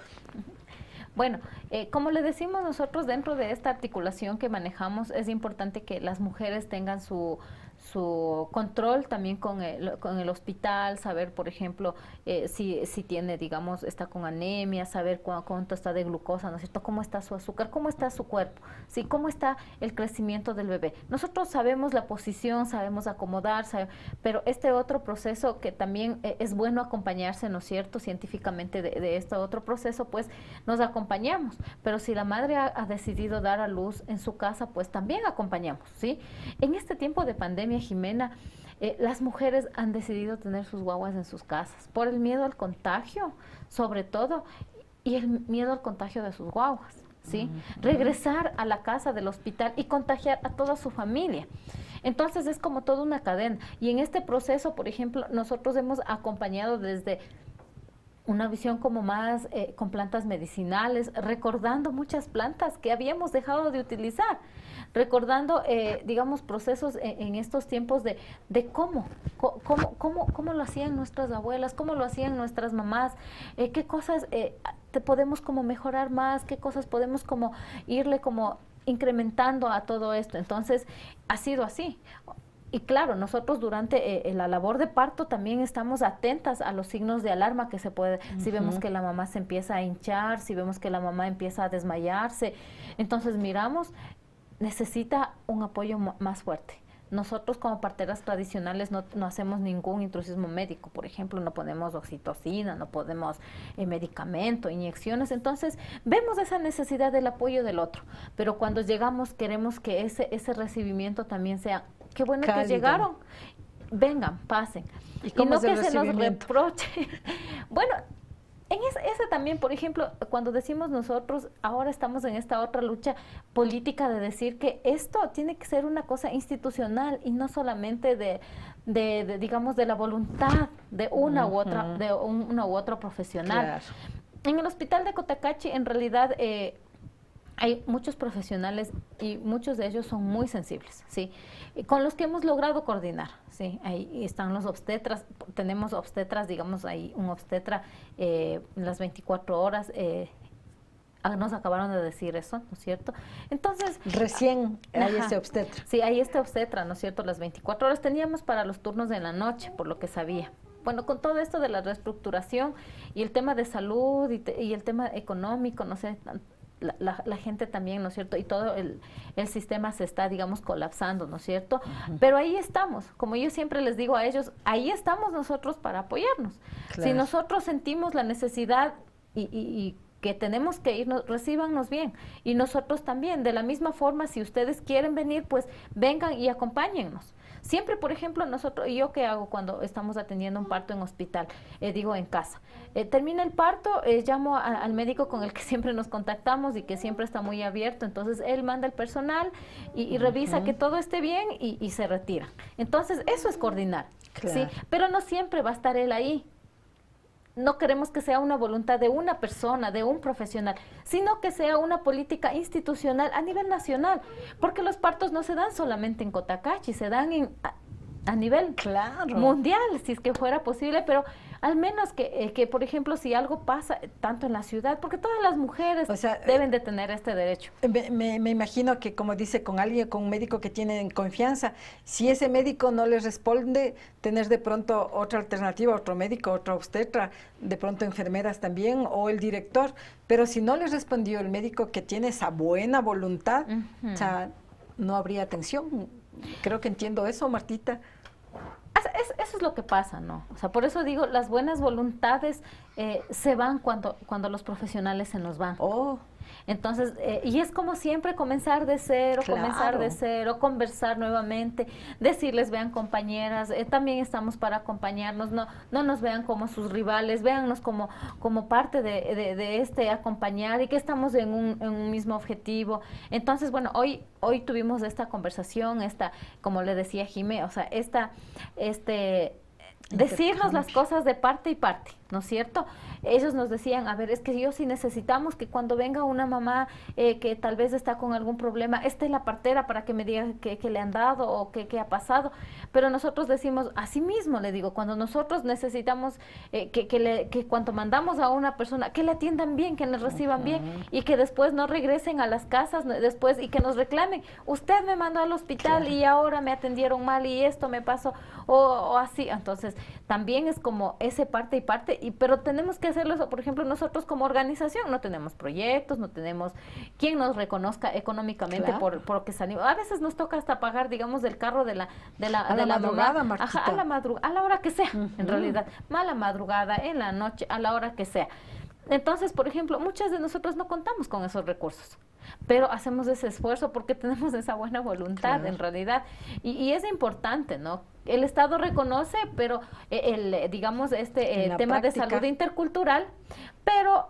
Bueno, como le decimos nosotros, dentro de esta articulación que manejamos, es importante que las mujeres tengan su control también con el hospital, saber, por ejemplo, si tiene, digamos, está con anemia, saber cuánto está de glucosa, ¿no es cierto? Cómo está su azúcar, cómo está su cuerpo, ¿sí? Cómo está el crecimiento del bebé. Nosotros sabemos la posición, sabemos acomodar, pero este otro proceso que también es bueno acompañarse, ¿no es cierto? Científicamente de este otro proceso, pues nos acompañamos. Pero si la madre ha decidido dar a luz en su casa, pues también acompañamos, ¿sí? En este tiempo de pandemia, Jimena, las mujeres han decidido tener sus guaguas en sus casas por el miedo al contagio, sobre todo, y el miedo al contagio de sus guaguas, ¿sí? Regresar a la casa del hospital y contagiar a toda su familia. Entonces es como toda una cadena. Y en este proceso, por ejemplo, nosotros hemos acompañado desde una visión como más con plantas medicinales, recordando muchas plantas que habíamos dejado de utilizar, recordando, digamos, procesos en estos tiempos de cómo lo hacían nuestras abuelas, cómo lo hacían nuestras mamás, qué cosas podemos como mejorar más, qué cosas podemos como irle como incrementando a todo esto. Entonces, ha sido así. Y claro, nosotros durante la labor de parto también estamos atentas a los signos de alarma que se puede, si vemos que la mamá se empieza a hinchar, si vemos que la mamá empieza a desmayarse, entonces miramos, necesita un apoyo más fuerte. Nosotros como parteras tradicionales no hacemos ningún intrusismo médico, por ejemplo, no ponemos oxitocina, no ponemos medicamento, inyecciones, entonces vemos esa necesidad del apoyo del otro, pero cuando llegamos queremos que ese recibimiento también sea, qué bueno cálido, que llegaron, vengan, pasen, y no que se nos reproche. Bueno, en ese también, por ejemplo, cuando decimos nosotros, ahora estamos en esta otra lucha política de decir que esto tiene que ser una cosa institucional y no solamente digamos, de la voluntad de una u otra, de una u otro profesional. Claro. En el hospital de Cotacachi, en realidad, hay muchos profesionales y muchos de ellos son muy sensibles, ¿sí? Con los que hemos logrado coordinar, ¿sí? Ahí están los obstetras, tenemos obstetras, digamos, hay un obstetra las 24 horas, nos acabaron de decir eso, ¿no es cierto? Entonces... Recién hay este obstetra. Sí, hay este obstetra, ¿no es cierto? Las 24 horas teníamos para los turnos de la noche, por lo que sabía. Bueno, con todo esto de la reestructuración y el tema de salud y el tema económico, no sé... La gente también, ¿no es cierto? Y todo el sistema se está, digamos, colapsando, ¿no es cierto? Pero ahí estamos, como yo siempre les digo a ellos, ahí estamos nosotros para apoyarnos. Claro. Si nosotros sentimos la necesidad y que tenemos que irnos, recíbannos bien. Y nosotros también, de la misma forma, si ustedes quieren venir, pues vengan y acompáñennos. Siempre, por ejemplo, nosotros, ¿y yo qué hago cuando estamos atendiendo un parto en hospital? Digo, en casa. Termina el parto, llamo al médico con el que siempre nos contactamos y que siempre está muy abierto. Entonces, él manda el personal y revisa que todo esté bien y se retira. Entonces, eso es coordinar, claro. ¿Sí? Pero no siempre va a estar él ahí. No queremos que sea una voluntad de una persona, de un profesional, sino que sea una política institucional a nivel nacional, porque los partos no se dan solamente en Cotacachi, se dan a nivel mundial, si es que fuera posible, pero al menos que, por ejemplo, si algo pasa tanto en la ciudad, porque todas las mujeres deben de tener este derecho. Me imagino que, como dice, con un médico que tienen confianza, si ese médico no les responde, tener de pronto otra alternativa, otro médico, otra obstetra, de pronto enfermeras también, o el director, pero si no les respondió el médico que tiene esa buena voluntad, o sea, no habría atención. Creo que entiendo eso, Martita. Eso es lo que pasa, ¿no? O sea, por eso digo, las buenas voluntades se van cuando los profesionales se nos van. Entonces, y es como siempre comenzar de cero, conversar nuevamente, decirles, vean compañeras, también estamos para acompañarnos, no nos vean como sus rivales, véannos como parte de este acompañar y que estamos en un mismo objetivo. Entonces, bueno, hoy tuvimos esta conversación, como le decía Jimé, o sea, decirnos las cosas de parte y parte, ¿no es cierto? Ellos nos decían, a ver, es que yo sí necesitamos que cuando venga una mamá que tal vez está con algún problema, esté la partera para que me diga qué le han dado o qué ha pasado. Pero nosotros decimos, así mismo le digo, cuando nosotros necesitamos que cuando mandamos a una persona, que le atiendan bien, que nos reciban bien y que después no regresen a las casas después y que nos reclamen, usted me mandó al hospital y ahora me atendieron mal y esto me pasó o así. Entonces, también es como ese parte y parte, pero tenemos que hacerlo, por ejemplo, nosotros como organización no tenemos proyectos, no tenemos quien nos reconozca económicamente por lo que salimos. A veces nos toca hasta pagar, digamos, del carro de la madrugada, Martita. Ajá, a la hora que sea, en realidad, a la madrugada, en la noche, a la hora que sea. Entonces, por ejemplo, muchas de nosotros no contamos con esos recursos, pero hacemos ese esfuerzo porque tenemos esa buena voluntad, en realidad, y es importante, ¿no? El Estado reconoce, pero digamos, tema de salud intercultural, pero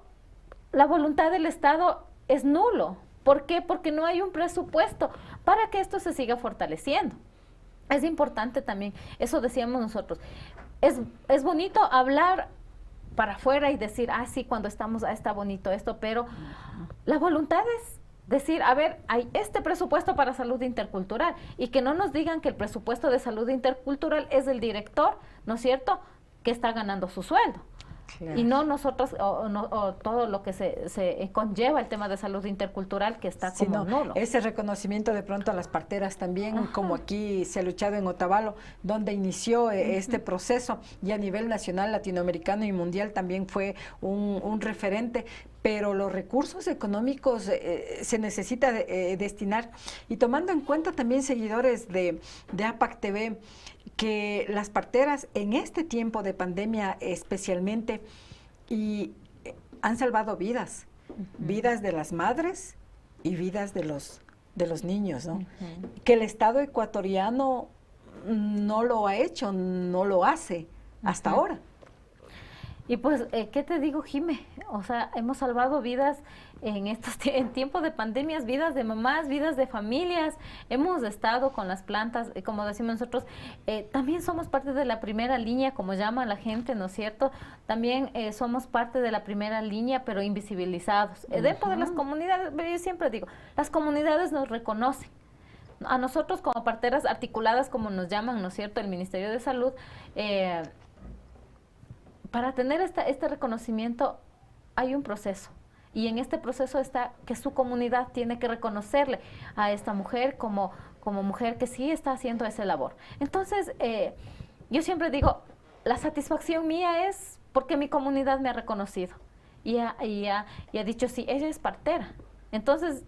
la voluntad del Estado es nulo. ¿Por qué? Porque no hay un presupuesto para que esto se siga fortaleciendo. es importante también, eso decíamos nosotros, es bonito hablar para afuera y decir, sí, cuando estamos, está bonito esto, pero la voluntad es decir, a ver, hay este presupuesto para salud intercultural, y que no nos digan que el presupuesto de salud intercultural es del director, ¿no es cierto?, que está ganando su sueldo. Claro. Y no nosotros, o todo lo que se conlleva el tema de salud intercultural, que está como nulo. Ese reconocimiento de pronto a las parteras también, como aquí se ha luchado en Otavalo, donde inició este proceso, y a nivel nacional, latinoamericano y mundial también fue un referente, pero los recursos económicos se necesita destinar, y tomando en cuenta también, seguidores de APAC TV, que las parteras en este tiempo de pandemia especialmente han salvado vidas, vidas de las madres y vidas de los niños, ¿no? Que el Estado ecuatoriano no lo ha hecho, no lo hace hasta ahora. Y pues, ¿qué te digo, Jime? O sea, hemos salvado vidas en tiempo de pandemias, vidas de mamás, vidas de familias. Hemos estado con las plantas, como decimos nosotros, también somos parte de la primera línea, como llama la gente, ¿no es cierto? También somos parte de la primera línea, pero invisibilizados. Dentro de las comunidades, yo siempre digo, las comunidades nos reconocen. A nosotros como parteras articuladas, como nos llaman, ¿no es cierto?, el Ministerio de Salud, para tener este reconocimiento hay un proceso, y en este proceso está que su comunidad tiene que reconocerle a esta mujer como mujer que sí está haciendo esa labor. Entonces, yo siempre digo, la satisfacción mía es porque mi comunidad me ha reconocido y ha dicho, sí, ella es partera. Entonces,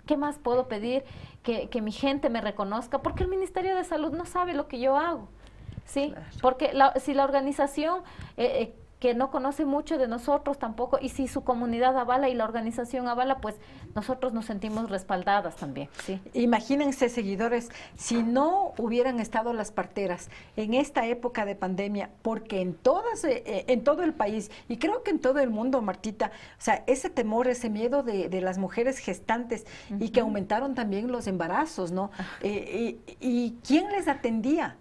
¿qué más puedo pedir? Que mi gente me reconozca, porque el Ministerio de Salud no sabe lo que yo hago. Sí, claro. Porque si la organización que no conoce mucho de nosotros tampoco, y si su comunidad avala y la organización avala, pues nosotros nos sentimos respaldadas también. ¿Sí? Imagínense, seguidores, si no hubieran estado las parteras en esta época de pandemia, porque en todo el país, y creo que en todo el mundo, Martita, o sea, ese temor, ese miedo de las mujeres gestantes, y que aumentaron también los embarazos, ¿no? ¿Y quién les atendía?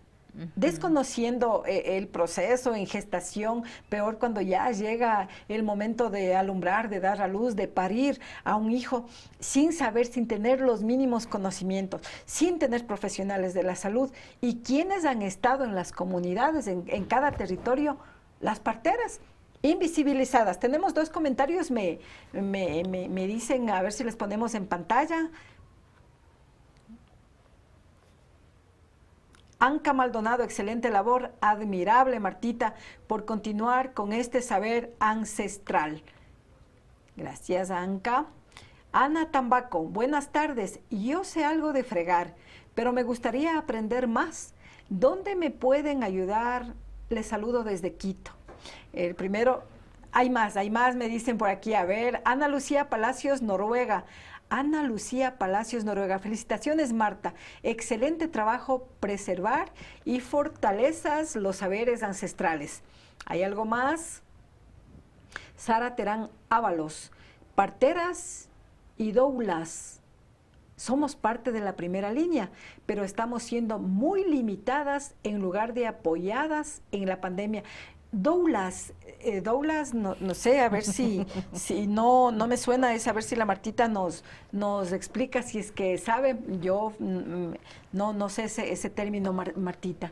Desconociendo el proceso en gestación, peor cuando ya llega el momento de alumbrar, de dar a luz, de parir a un hijo, sin saber, sin tener los mínimos conocimientos, sin tener profesionales de la salud. ¿Y quiénes han estado en las comunidades, en cada territorio? Las parteras, invisibilizadas. Tenemos 2 comentarios, me dicen, a ver si les ponemos en pantalla. Anca Maldonado, excelente labor, admirable, Martita, por continuar con este saber ancestral. Gracias, Anca. Ana Tambaco, buenas tardes. Yo sé algo de fregar, pero me gustaría aprender más. ¿Dónde me pueden ayudar? Les saludo desde Quito. El primero, hay más, me dicen por aquí. A ver, Ana Lucía Palacios, Noruega. Ana Lucía Palacios, Noruega. Felicitaciones, Marta. Excelente trabajo, preservar y fortalezas los saberes ancestrales. ¿Hay algo más? Sara Terán Ábalos. Parteras y doulas. Somos parte de la primera línea, pero estamos siendo muy limitadas en lugar de apoyadas en la pandemia. Doulas, no sé, a ver si no me suena, es a ver si la Martita nos explica si es que sabe. Yo no sé ese término, Martita.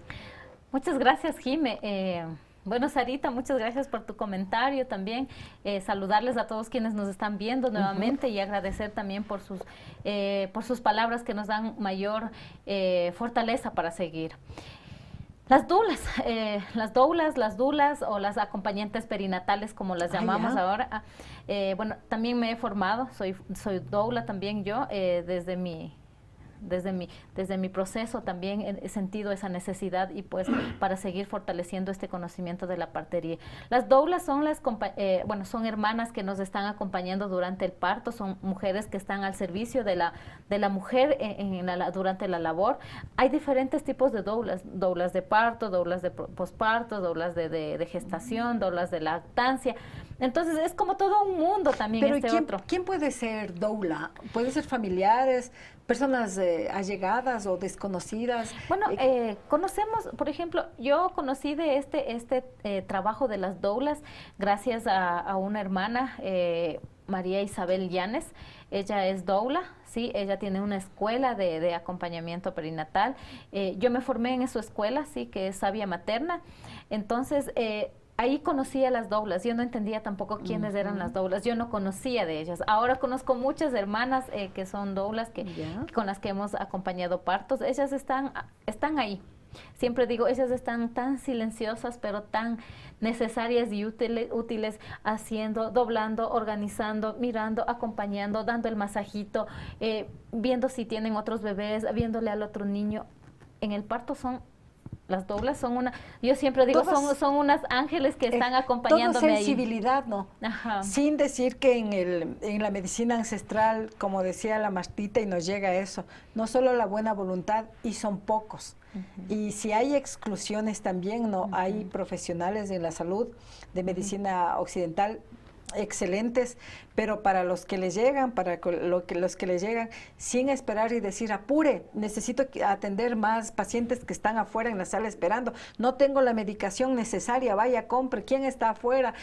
Muchas gracias, Jime. Bueno, Sarita, muchas gracias por tu comentario también. Saludarles a todos quienes nos están viendo nuevamente y agradecer también por sus palabras que nos dan mayor fortaleza para seguir. Las doulas, las dulas o las acompañantes perinatales, como las llamamos ahora. Bueno, también me he formado, soy doula también yo, desde mi proceso también he sentido esa necesidad y pues para seguir fortaleciendo este conocimiento de la partería. Las doulas son son hermanas que nos están acompañando durante el parto, son mujeres que están al servicio de la mujer durante la labor. Hay diferentes tipos de doulas de parto, doulas de posparto, doulas de gestación, doulas de lactancia. Entonces es como todo un mundo también. Pero ¿quién puede ser doula? ¿Puede ser familiares? personas allegadas o desconocidas. Bueno, conocemos, por ejemplo, yo conocí de este trabajo de las doulas gracias a una hermana, María Isabel Llanes. Ella es doula, sí, ella tiene una escuela de acompañamiento perinatal. Yo me formé en su escuela, sí, que es Sabia Materna. Entonces, ahí conocí a las doulas. Yo no entendía tampoco quiénes eran las doulas. Yo no conocía de ellas. Ahora conozco muchas hermanas que son doulas con las que hemos acompañado partos. Ellas están ahí. Siempre digo, ellas están tan silenciosas, pero tan necesarias y útiles, haciendo, doblando, organizando, mirando, acompañando, dando el masajito, viendo si tienen otros bebés, viéndole al otro niño. En el parto las doulas son yo siempre digo, son unas ángeles que están acompañándome ahí. Toda sensibilidad, ¿no? Ajá. Sin decir que en la medicina ancestral, como decía la Martita, y nos llega eso, no solo la buena voluntad, y son pocos. Y si hay exclusiones también, ¿no? Hay profesionales de la salud, de medicina occidental, excelentes, pero para los que les llegan, los que les llegan, sin esperar y decir, apure, necesito atender más pacientes que están afuera en la sala esperando, no tengo la medicación necesaria, vaya, compre, ¿quién está afuera?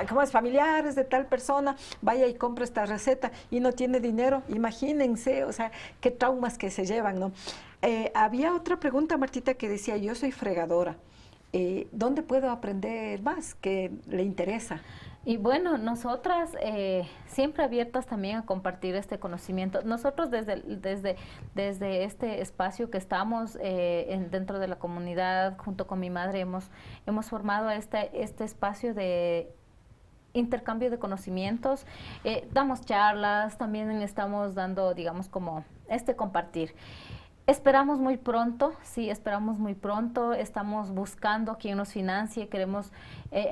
Como es familiares de tal persona, vaya y compre esta receta y no tiene dinero, imagínense, o sea, qué traumas que se llevan, ¿no? Había otra pregunta, Martita, que decía, yo soy fregadora, ¿dónde puedo aprender más que le interesa? Y bueno, nosotras siempre abiertas también a compartir este conocimiento. Nosotros desde este espacio que estamos dentro de la comunidad, junto con mi madre, hemos formado este espacio de intercambio de conocimientos, damos charlas, también estamos dando, digamos, como compartir. Esperamos muy pronto, sí, esperamos muy pronto, estamos buscando quien nos financie, queremos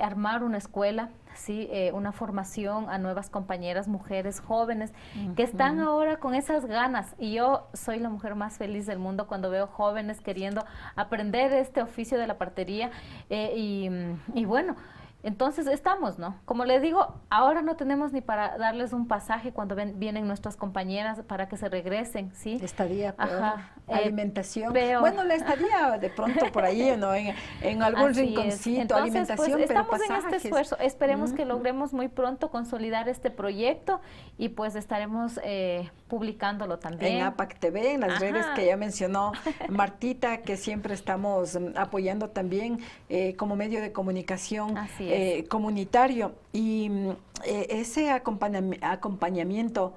armar una escuela, sí, una formación a nuevas compañeras, mujeres jóvenes, que están ahora con esas ganas, y yo soy la mujer más feliz del mundo cuando veo jóvenes queriendo aprender este oficio de la partería, y bueno, entonces estamos, ¿no? Como les digo, ahora no tenemos ni para darles un pasaje cuando vienen nuestras compañeras para que se regresen, ¿sí? Estadía, alimentación. Bueno, la estadía de pronto por ahí, ¿no? En algún rinconcito, entonces, alimentación, pues, pero estamos en este esfuerzo. Esperemos que logremos muy pronto consolidar este proyecto y pues estaremos publicándolo también. En APAC TV, en las redes que ya mencionó Martita, que siempre estamos apoyando también como medio de comunicación comunitario. Y ese acompañamiento,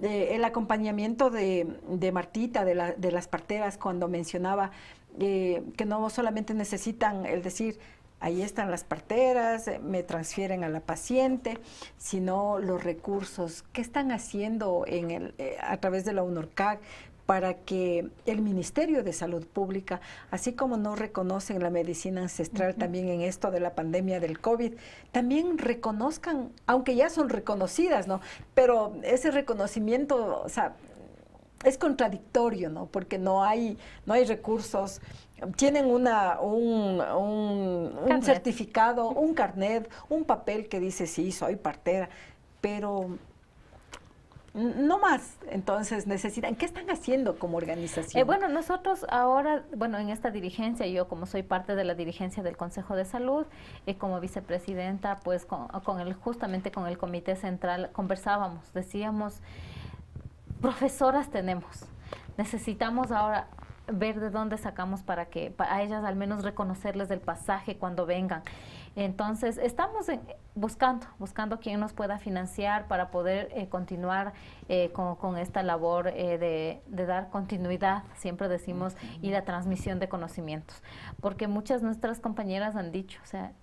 el acompañamiento de Martita, de las parteras, cuando mencionaba que no solamente necesitan el decir, ahí están las parteras, me transfieren a la paciente, sino los recursos. ¿Qué están haciendo a través de la UNORCAG para que el Ministerio de Salud Pública, así como no reconocen la medicina ancestral también en esto de la pandemia del COVID, también reconozcan, aunque ya son reconocidas, ¿no? Pero ese reconocimiento, o sea, es contradictorio, ¿no? Porque no hay recursos. Tienen un certificado, un carnet, un papel que dice, sí, soy partera, pero no más. Entonces necesitan, ¿qué están haciendo como organización? Bueno, nosotros ahora, en esta dirigencia, yo como soy parte de la dirigencia del Consejo de Salud, como vicepresidenta, pues justamente con el Comité Central conversábamos, decíamos, profesoras tenemos, necesitamos ahora ver de dónde sacamos para a ellas al menos reconocerles el pasaje cuando vengan. Entonces estamos buscando quién nos pueda financiar para poder continuar con esta labor de dar continuidad, siempre decimos, y la transmisión de conocimientos, porque muchas de nuestras compañeras han dicho, o sea,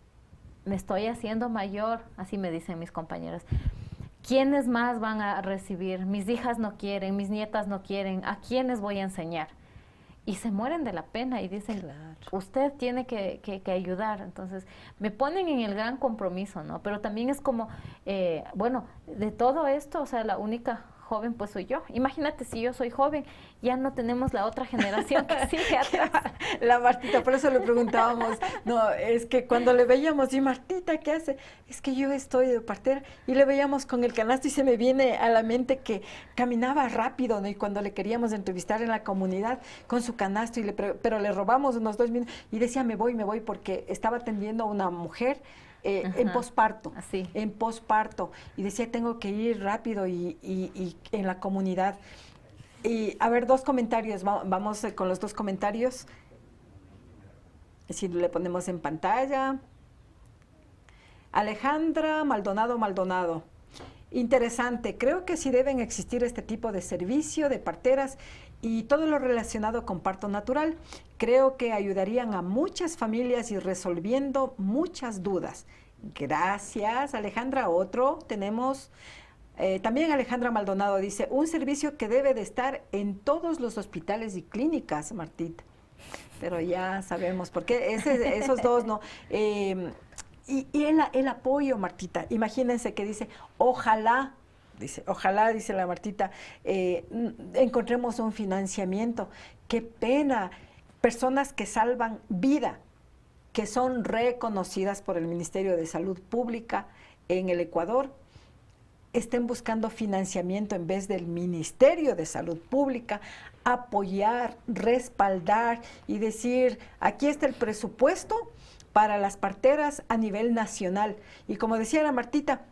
me estoy haciendo mayor, así me dicen mis compañeras, ¿quiénes más van a recibir? Mis hijas no quieren, mis nietas no quieren, ¿a quiénes voy a enseñar? Y se mueren de la pena y dicen, usted tiene que ayudar. Entonces, me ponen en el gran compromiso, ¿no? Pero también es como, de todo esto, o sea, la única joven pues soy yo. Imagínate si yo soy joven, ya no tenemos la otra generación que sigue atrás. La Martita, por eso le preguntábamos, no, es que cuando le veíamos, y Martita, ¿qué hace? Es que yo estoy de partera, y le veíamos con el canasto y se me viene a la mente que caminaba rápido, ¿no? Y cuando le queríamos entrevistar en la comunidad con su canasto, pero le robamos unos 2 minutos y decía, me voy, porque estaba atendiendo a una mujer en posparto, y decía, tengo que ir rápido y en la comunidad. Y a ver, 2 comentarios, vamos con los 2 comentarios, si le ponemos en pantalla. Alejandra Maldonado. Interesante, creo que sí deben existir este tipo de servicio de parteras y todo lo relacionado con parto natural. Creo que ayudarían a muchas familias y resolviendo muchas dudas. Gracias, Alejandra. Otro tenemos, también Alejandra Maldonado dice, un servicio que debe de estar en todos los hospitales y clínicas, Martita. Pero ya sabemos, porque esos 2 no... Y el apoyo, Martita, imagínense que dice, ojalá, dice la Martita, encontremos un financiamiento. Qué pena, personas que salvan vida, que son reconocidas por el Ministerio de Salud Pública en el Ecuador, estén buscando financiamiento en vez del Ministerio de Salud Pública, apoyar, respaldar y decir, aquí está el presupuesto para las parteras a nivel nacional. Y como decía la Martita,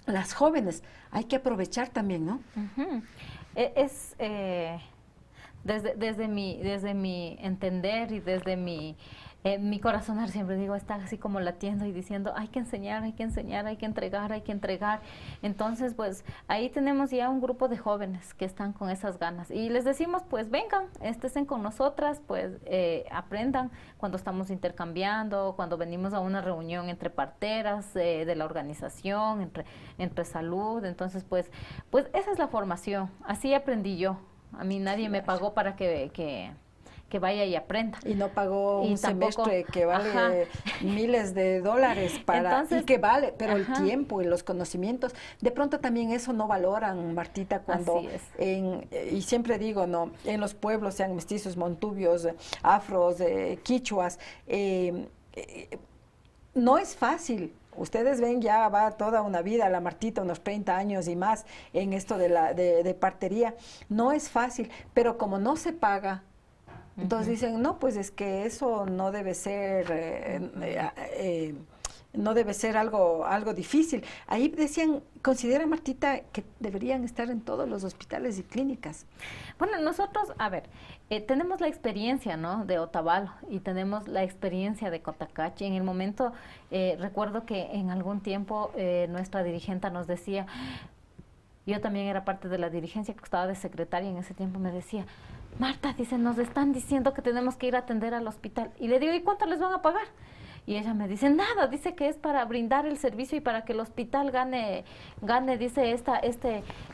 las jóvenes, hay que aprovechar también, ¿no? Desde mi entender y desde mi corazonar siempre digo, está así como latiendo y diciendo, hay que enseñar, hay que entregar. Entonces, pues, ahí tenemos ya un grupo de jóvenes que están con esas ganas. Y les decimos, pues, vengan, estén con nosotras, pues, aprendan cuando estamos intercambiando, cuando venimos a una reunión entre parteras de la organización, entre salud. Entonces, pues, esa es la formación. Así aprendí yo. A mí nadie me pagó para que vaya y aprenda. Y no pagó un semestre que vale miles de dólares y que vale, pero el tiempo y los conocimientos, de pronto también eso no valoran, Martita, cuando y siempre digo, no, en los pueblos, sean mestizos, montubios, afros, quichuas, no es fácil. Ustedes ven, ya va toda una vida, la Martita, unos 30 años y más en esto de partería. No es fácil, pero como no se paga, entonces dicen, no, pues es que eso no debe ser, no debe ser algo difícil. Ahí decían, considera, Martita, que deberían estar en todos los hospitales y clínicas. Bueno, nosotros, a ver, tenemos la experiencia, ¿no?, de Otavalo y tenemos la experiencia de Cotacachi. En el momento, recuerdo que en algún tiempo nuestra dirigente nos decía, yo también era parte de la dirigencia, que estaba de secretaria en ese tiempo, me decía, Marta, dice, nos están diciendo que tenemos que ir a atender al hospital. Y le digo, ¿y cuánto les van a pagar? Y ella me dice, nada, dice que es para brindar el servicio y para que el hospital gane dice,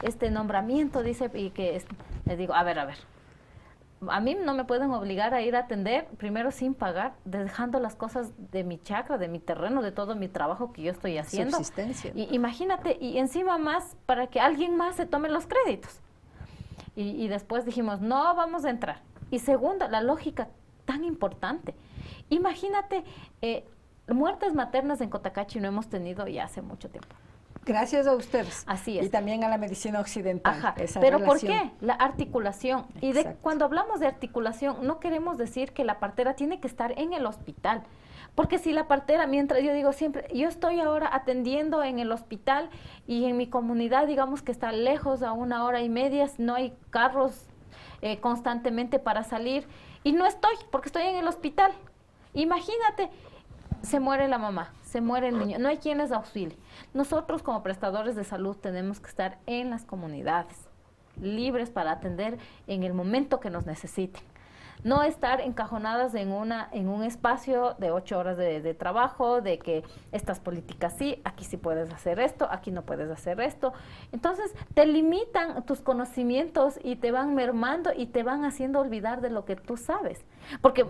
este nombramiento, dice, y que le digo, a ver, a mí no me pueden obligar a ir a atender, primero sin pagar, dejando las cosas de mi chacra, de mi terreno, de todo mi trabajo que yo estoy haciendo. Subsistencia, ¿no? Y imagínate, y encima más, para que alguien más se tome los créditos. Y después dijimos, no vamos a entrar. Y segundo, la lógica tan importante. Imagínate, muertes maternas en Cotacachi no hemos tenido ya hace mucho tiempo. Gracias a ustedes. Así es. Y también a la medicina occidental. Ajá. Esa Pero relación. ¿por qué? La articulación. Y cuando hablamos de articulación, no queremos decir que la partera tiene que estar en el hospital. Porque si la partera, mientras yo digo siempre, yo estoy ahora atendiendo en el hospital y en mi comunidad, digamos que está lejos a 1 hora y media, no hay carros constantemente para salir y no estoy, porque estoy en el hospital. Imagínate, se muere la mamá, se muere el niño, no hay quien les auxilie. Nosotros como prestadores de salud tenemos que estar en las comunidades, libres para atender en el momento que nos necesiten. No estar encajonadas en un espacio de 8 horas de trabajo, de que estas políticas sí, aquí sí puedes hacer esto, aquí no puedes hacer esto. Entonces te limitan tus conocimientos y te van mermando y te van haciendo olvidar de lo que tú sabes. Porque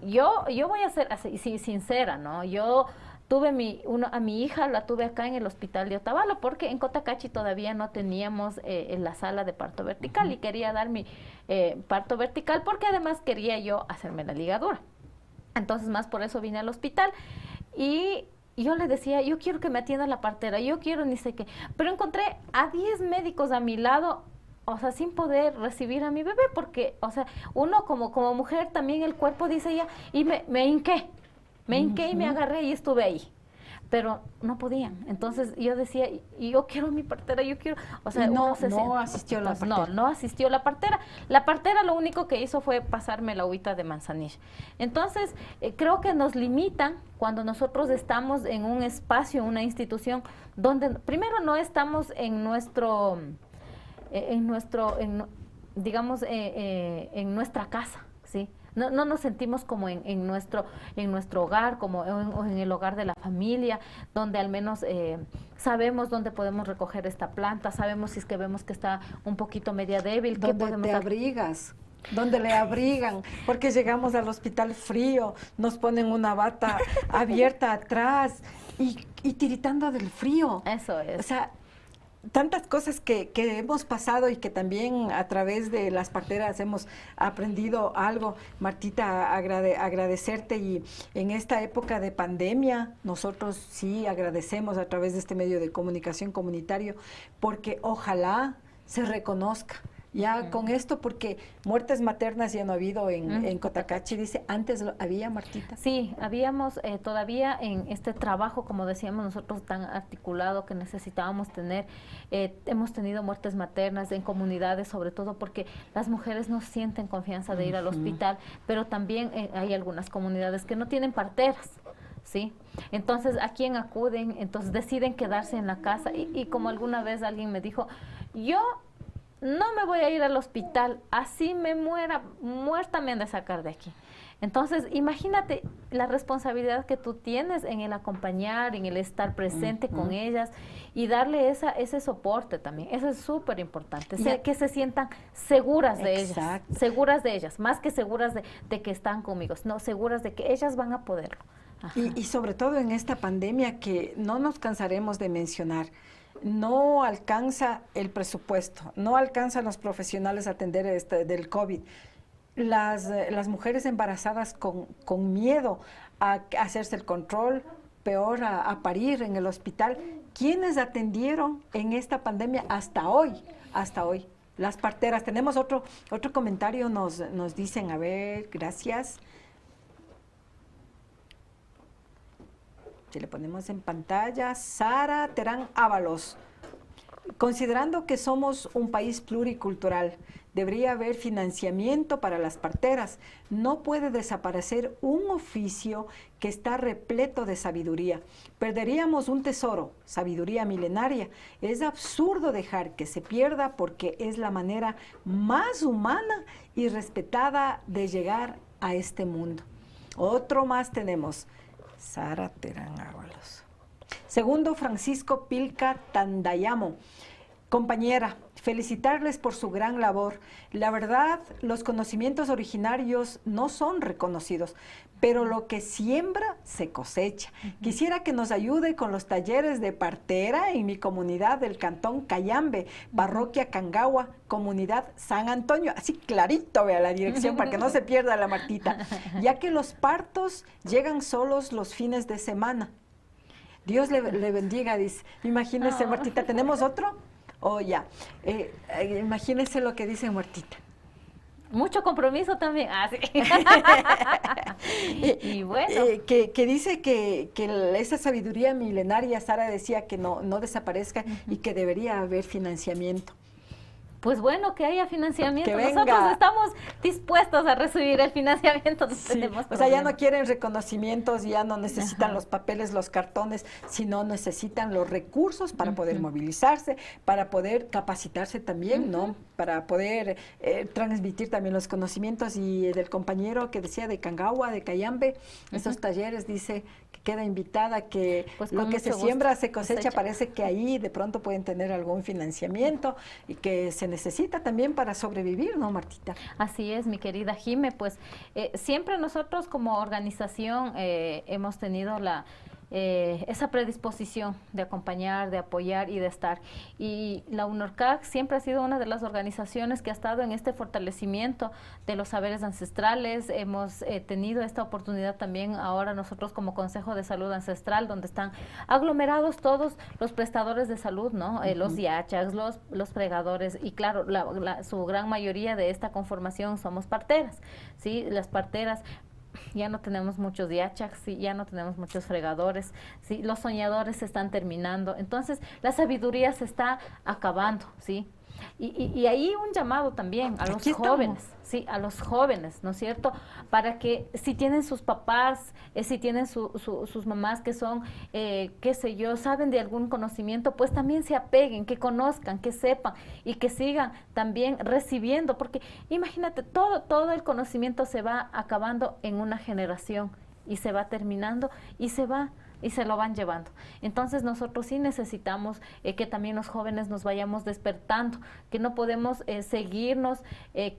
yo voy a ser así, sincera, ¿no? Yo tuve a mi hija la tuve acá en el hospital de Otavalo, porque en Cotacachi todavía no teníamos en la sala de parto vertical, y quería dar mi parto vertical porque además quería yo hacerme la ligadura. Entonces más por eso vine al hospital, y yo le decía, yo quiero que me atienda la partera, yo quiero ni sé qué, pero encontré a 10 médicos a mi lado, o sea, sin poder recibir a mi bebé, porque, o sea, uno como mujer también el cuerpo dice ya, y me hinqué y me agarré y estuve ahí, pero no podían. Entonces yo decía, y yo quiero mi partera, yo quiero, o sea, no asistió la partera. No asistió la partera. La partera lo único que hizo fue pasarme la agüita de manzanilla. Entonces, creo que nos limitan cuando nosotros estamos en un espacio, una institución, donde primero no estamos en digamos, en nuestra casa, ¿sí? No nos sentimos como en nuestro hogar, como en el hogar de la familia, donde al menos sabemos dónde podemos recoger esta planta, sabemos si es que vemos que está un poquito media débil. ¿Dónde te abrigas? ¿Dónde le abrigan? Porque llegamos al hospital frío, nos ponen una bata abierta atrás y tiritando del frío. Eso es. O sea, tantas cosas que hemos pasado y que también a través de las parteras hemos aprendido algo. Martita, agradecerte, y en esta época de pandemia nosotros sí agradecemos a través de este medio de comunicación comunitario, porque ojalá se reconozca ya con esto, porque muertes maternas ya no ha habido en Cotacachi, dice, antes había, Martita. Sí, habíamos todavía en este trabajo, como decíamos nosotros, tan articulado que necesitábamos tener, hemos tenido muertes maternas en comunidades, sobre todo porque las mujeres no sienten confianza de ir al hospital, pero también hay algunas comunidades que no tienen parteras, ¿sí? Entonces, ¿a quién acuden? Entonces deciden quedarse en la casa, y como alguna vez alguien me dijo, yo no me voy a ir al hospital, así me muerta me han de sacar de aquí. Entonces, imagínate la responsabilidad que tú tienes en el acompañar, en el estar presente con ellas y darle ese soporte también. Eso es súper importante, que se sientan seguras de ellas, más que seguras de que están conmigo, no, seguras de que ellas van a poderlo. Y sobre todo en esta pandemia que no nos cansaremos de mencionar, no alcanza el presupuesto, no alcanzan los profesionales a atender del COVID. Las mujeres embarazadas con miedo a hacerse el control, peor a parir en el hospital. ¿Quiénes atendieron en esta pandemia hasta hoy? Hasta hoy. Las parteras. Tenemos otro comentario, nos dicen, a ver, gracias. Si le ponemos en pantalla, Sara Terán Ábalos. Considerando que somos un país pluricultural, debería haber financiamiento para las parteras. No puede desaparecer un oficio que está repleto de sabiduría. Perderíamos un tesoro, sabiduría milenaria. Es absurdo dejar que se pierda porque es la manera más humana y respetada de llegar a este mundo. Otro más tenemos. Sara Terán Ábalos. Segundo, Francisco Pilca Tandayamo. Compañera, felicitarles por su gran labor. La verdad, los conocimientos originarios no son reconocidos, pero lo que siembra se cosecha. Quisiera que nos ayude con los talleres de partera en mi comunidad del cantón Cayambe, parroquia Cangagua, comunidad San Antonio. Así clarito, vea la dirección para que no se pierda la Martita, ya que los partos llegan solos los fines de semana. Dios le bendiga, dice. Imagínese, Martita, ¿tenemos otro? Ya. Imagínese lo que dice Martita. Mucho compromiso también. Sí. Y bueno. Que dice que esa sabiduría milenaria, Sara decía que no desaparezca y que debería haber financiamiento. Pues bueno, que haya financiamiento. Que nosotros estamos dispuestos a recibir el financiamiento. O sea, ya no quieren reconocimientos, ya no necesitan los papeles, los cartones, sino necesitan los recursos para poder movilizarse, para poder capacitarse también, ¿no? Para poder transmitir también los conocimientos. Y del compañero que decía de Cangagua, de Cayambe, esos talleres, dice que queda invitada, que pues lo que se siembra se cosecha. Parece que ahí de pronto pueden tener algún financiamiento y que se necesita también para sobrevivir, ¿no, Martita? Así es, mi querida Jime, pues siempre nosotros como organización hemos tenido esa predisposición de acompañar, de apoyar y de estar. Y la UNORCAC siempre ha sido una de las organizaciones que ha estado en este fortalecimiento de los saberes ancestrales. Hemos tenido esta oportunidad también ahora nosotros como Consejo de Salud Ancestral, donde están aglomerados todos los prestadores de salud, ¿no? Los yachacs, los fregadores, y claro, su gran mayoría de esta conformación somos parteras, ¿sí? Las parteras. Ya no tenemos muchos yachacs, ¿sí? Ya no tenemos muchos fregadores, ¿sí? Los soñadores se están terminando, entonces la sabiduría se está acabando, ¿sí? Y ahí un llamado también a los jóvenes, sí, a los jóvenes, ¿no es cierto? Para que si tienen sus papás, si tienen sus mamás que son, qué sé yo, saben de algún conocimiento, pues también se apeguen, que conozcan, que sepan y que sigan también recibiendo, porque imagínate, todo el conocimiento se va acabando en una generación y se va terminando y se lo van llevando. Entonces nosotros sí necesitamos que también los jóvenes nos vayamos despertando, que no podemos seguirnos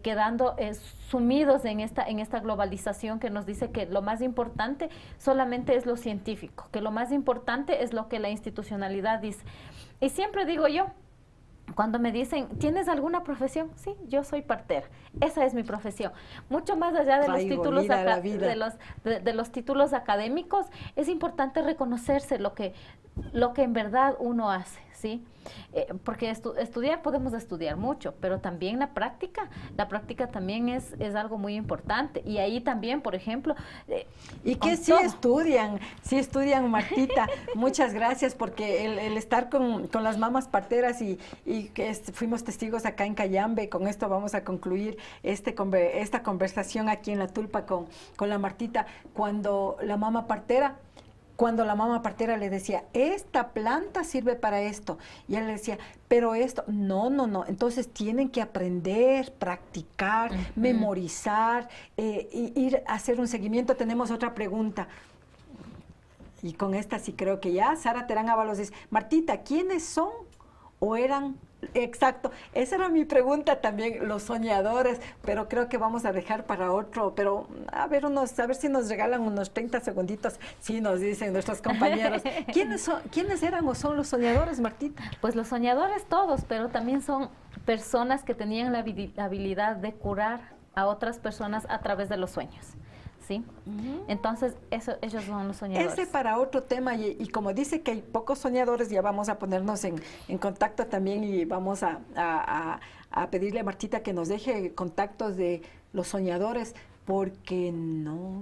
quedando sumidos en esta globalización que nos dice que lo más importante solamente es lo científico, que lo más importante es lo que la institucionalidad dice. Y siempre digo yo, cuando me dicen, ¿tienes alguna profesión? Sí, yo soy partera. Esa es mi profesión. Mucho más allá de los títulos de los títulos académicos, es importante reconocerse lo que en verdad uno hace, ¿sí? Porque estudiar podemos estudiar mucho, pero también la práctica también es algo muy importante. Y ahí también, por ejemplo... y que sí estudian, Martita. Muchas gracias, porque el estar con las mamás parteras y que fuimos testigos acá en Cayambe, con esto vamos a concluir esta conversación aquí en La Tulpa con la Martita, cuando la mamá partera le decía, esta planta sirve para esto, y él le decía, pero esto, no, entonces tienen que aprender, practicar, memorizar, ir a hacer un seguimiento. Tenemos otra pregunta, y con esta sí creo que ya, Sara Terán Ábalos dice, Martita, ¿quiénes son o eran? Exacto, esa era mi pregunta también, los soñadores, pero creo que vamos a dejar para otro, pero a ver si nos regalan unos 30 segunditos, sí nos dicen nuestros compañeros. ¿Quiénes eran o son los soñadores, Martita? Pues los soñadores todos, pero también son personas que tenían la habilidad de curar a otras personas a través de los sueños. ¿Sí? Entonces, ellos son los soñadores. Ese para otro tema, y como dice que hay pocos soñadores, ya vamos a ponernos en contacto también, y vamos a pedirle a Martita que nos deje contactos de los soñadores, porque no,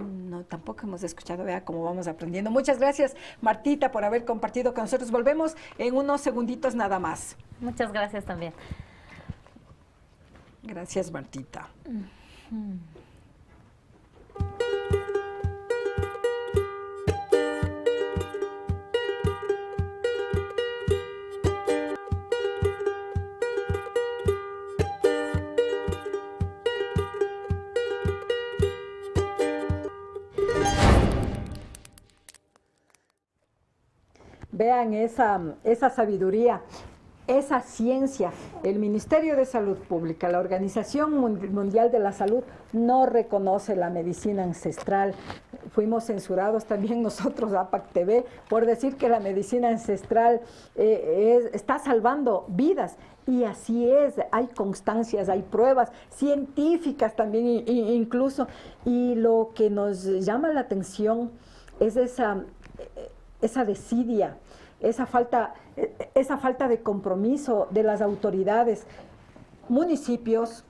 tampoco hemos escuchado, vea cómo vamos aprendiendo. Muchas gracias, Martita, por haber compartido con nosotros. Volvemos en unos segunditos nada más. Muchas gracias también. Gracias, Martita. Vean esa sabiduría, esa ciencia. El Ministerio de Salud Pública, la Organización Mundial de la Salud, no reconoce la medicina ancestral. Fuimos censurados también nosotros, APAC TV, por decir que la medicina ancestral está salvando vidas. Y así es, hay constancias, hay pruebas científicas también incluso. Y lo que nos llama la atención es esa desidia, esa falta de compromiso de las autoridades, municipios,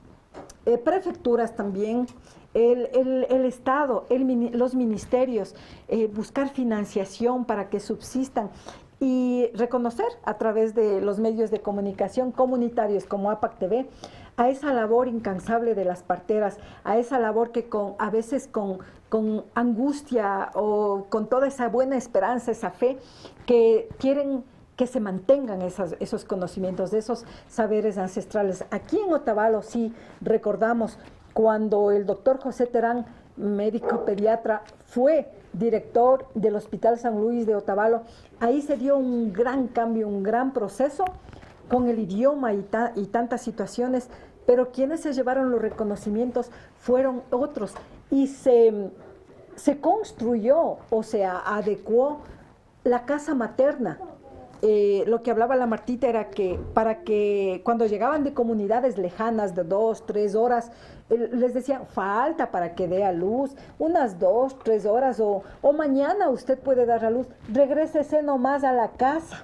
prefecturas también, el Estado, los ministerios, buscar financiación para que subsistan, y reconocer a través de los medios de comunicación comunitarios como APAC TV a esa labor incansable de las parteras, a esa labor que a veces con angustia o con toda esa buena esperanza, esa fe, que quieren que se mantengan esos conocimientos, esos saberes ancestrales. Aquí en Otavalo sí recordamos cuando el doctor José Terán, médico pediatra, fue director del Hospital San Luis de Otavalo. Ahí se dio un gran cambio, un gran proceso con el idioma y tantas situaciones, pero quienes se llevaron los reconocimientos fueron otros, y se construyó o se adecuó la casa materna. Lo que hablaba la Martita era que para que cuando llegaban de comunidades lejanas de 2, 3 horas, les decían, falta para que dé a luz, unas 2, 3 horas, o mañana usted puede dar a luz, regrésese nomás a la casa.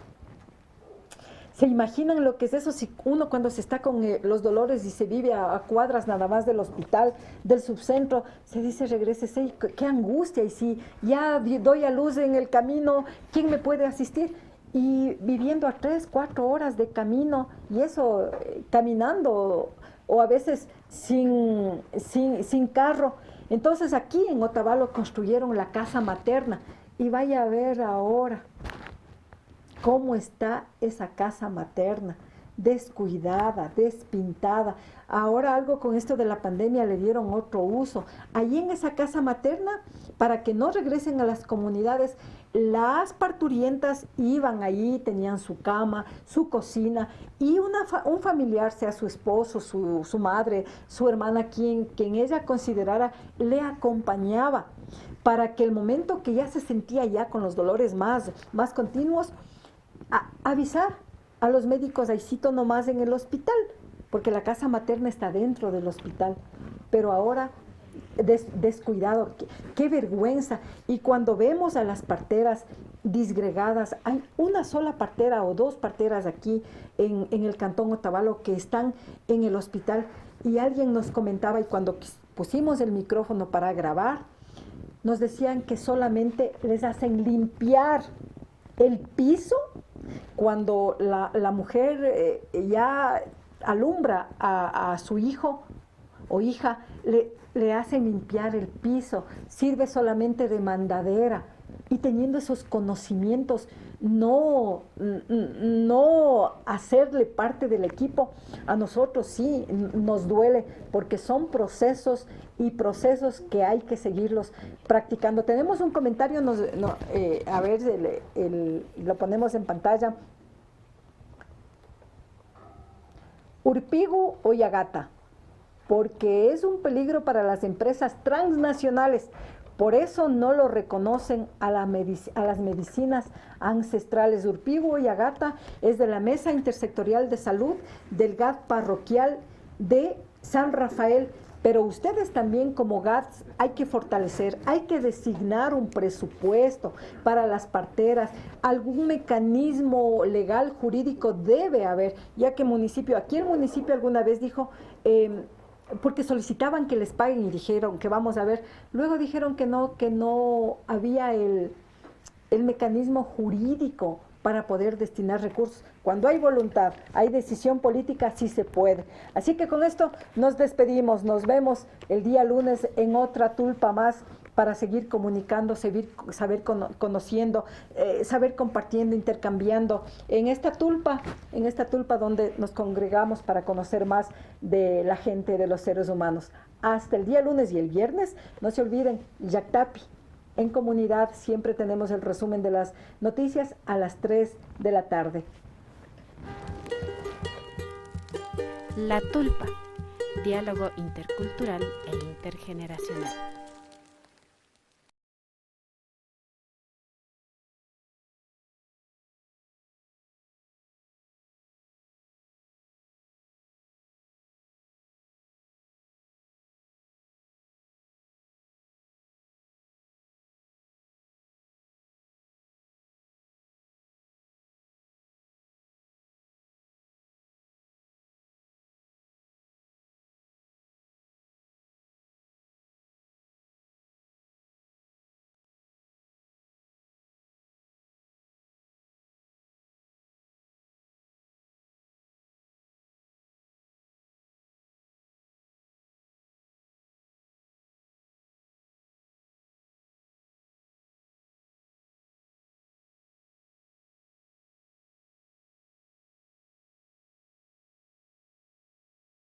¿Se imaginan lo que es eso? Si uno cuando se está con los dolores y se vive a cuadras nada más del hospital, del subcentro, se dice regrésese, qué angustia, y si ya doy a luz en el camino, ¿quién me puede asistir? Y viviendo a 3, 4 horas de camino, y eso caminando, o a veces sin carro. Entonces aquí en Otavalo construyeron la casa materna, y vaya a ver ahora cómo está esa casa materna, descuidada, despintada. Ahora algo con esto de la pandemia le dieron otro uso. Allí en esa casa materna, para que no regresen a las comunidades, las parturientas iban allí, tenían su cama, su cocina, y un familiar, sea su esposo, su madre, su hermana, quien ella considerara, le acompañaba, para que el momento que ya se sentía ya con los dolores más continuos, avisar a los médicos, ahícito nomás en el hospital, porque la casa materna está dentro del hospital. Pero ahora descuidado, qué vergüenza. Y cuando vemos a las parteras disgregadas, hay una sola partera o 2 parteras aquí en el Cantón Otavalo que están en el hospital, y alguien nos comentaba, y cuando pusimos el micrófono para grabar, nos decían que solamente les hacen limpiar el piso cuando la mujer ya alumbra a su hijo o hija, le hacen limpiar el piso, sirve solamente de mandadera. Y teniendo esos conocimientos, no hacerle parte del equipo, a nosotros sí nos duele, porque son procesos y procesos que hay que seguirlos practicando. Tenemos un comentario, a ver, lo ponemos en pantalla. Urpigu o Yagata, porque es un peligro para las empresas transnacionales. Por eso no lo reconocen a las medicinas ancestrales. Urpigu y Agata es de la Mesa Intersectorial de Salud del GAT parroquial de San Rafael. Pero ustedes también como GATs hay que fortalecer, hay que designar un presupuesto para las parteras. Algún mecanismo legal, jurídico debe haber, ya que aquí el municipio alguna vez dijo... porque solicitaban que les paguen y dijeron que vamos a ver, luego dijeron que no había el mecanismo jurídico para poder destinar recursos. Cuando hay voluntad, hay decisión política, sí se puede. Así que con esto nos despedimos, nos vemos el día lunes en otra tulpa más, para seguir comunicando, saber conociendo, saber compartiendo, intercambiando en esta tulpa donde nos congregamos para conocer más de la gente, de los seres humanos. Hasta el día lunes y el viernes, no se olviden, Yactapi, en comunidad, siempre tenemos el resumen de las noticias a las 3 de la tarde. La tulpa, diálogo intercultural e intergeneracional.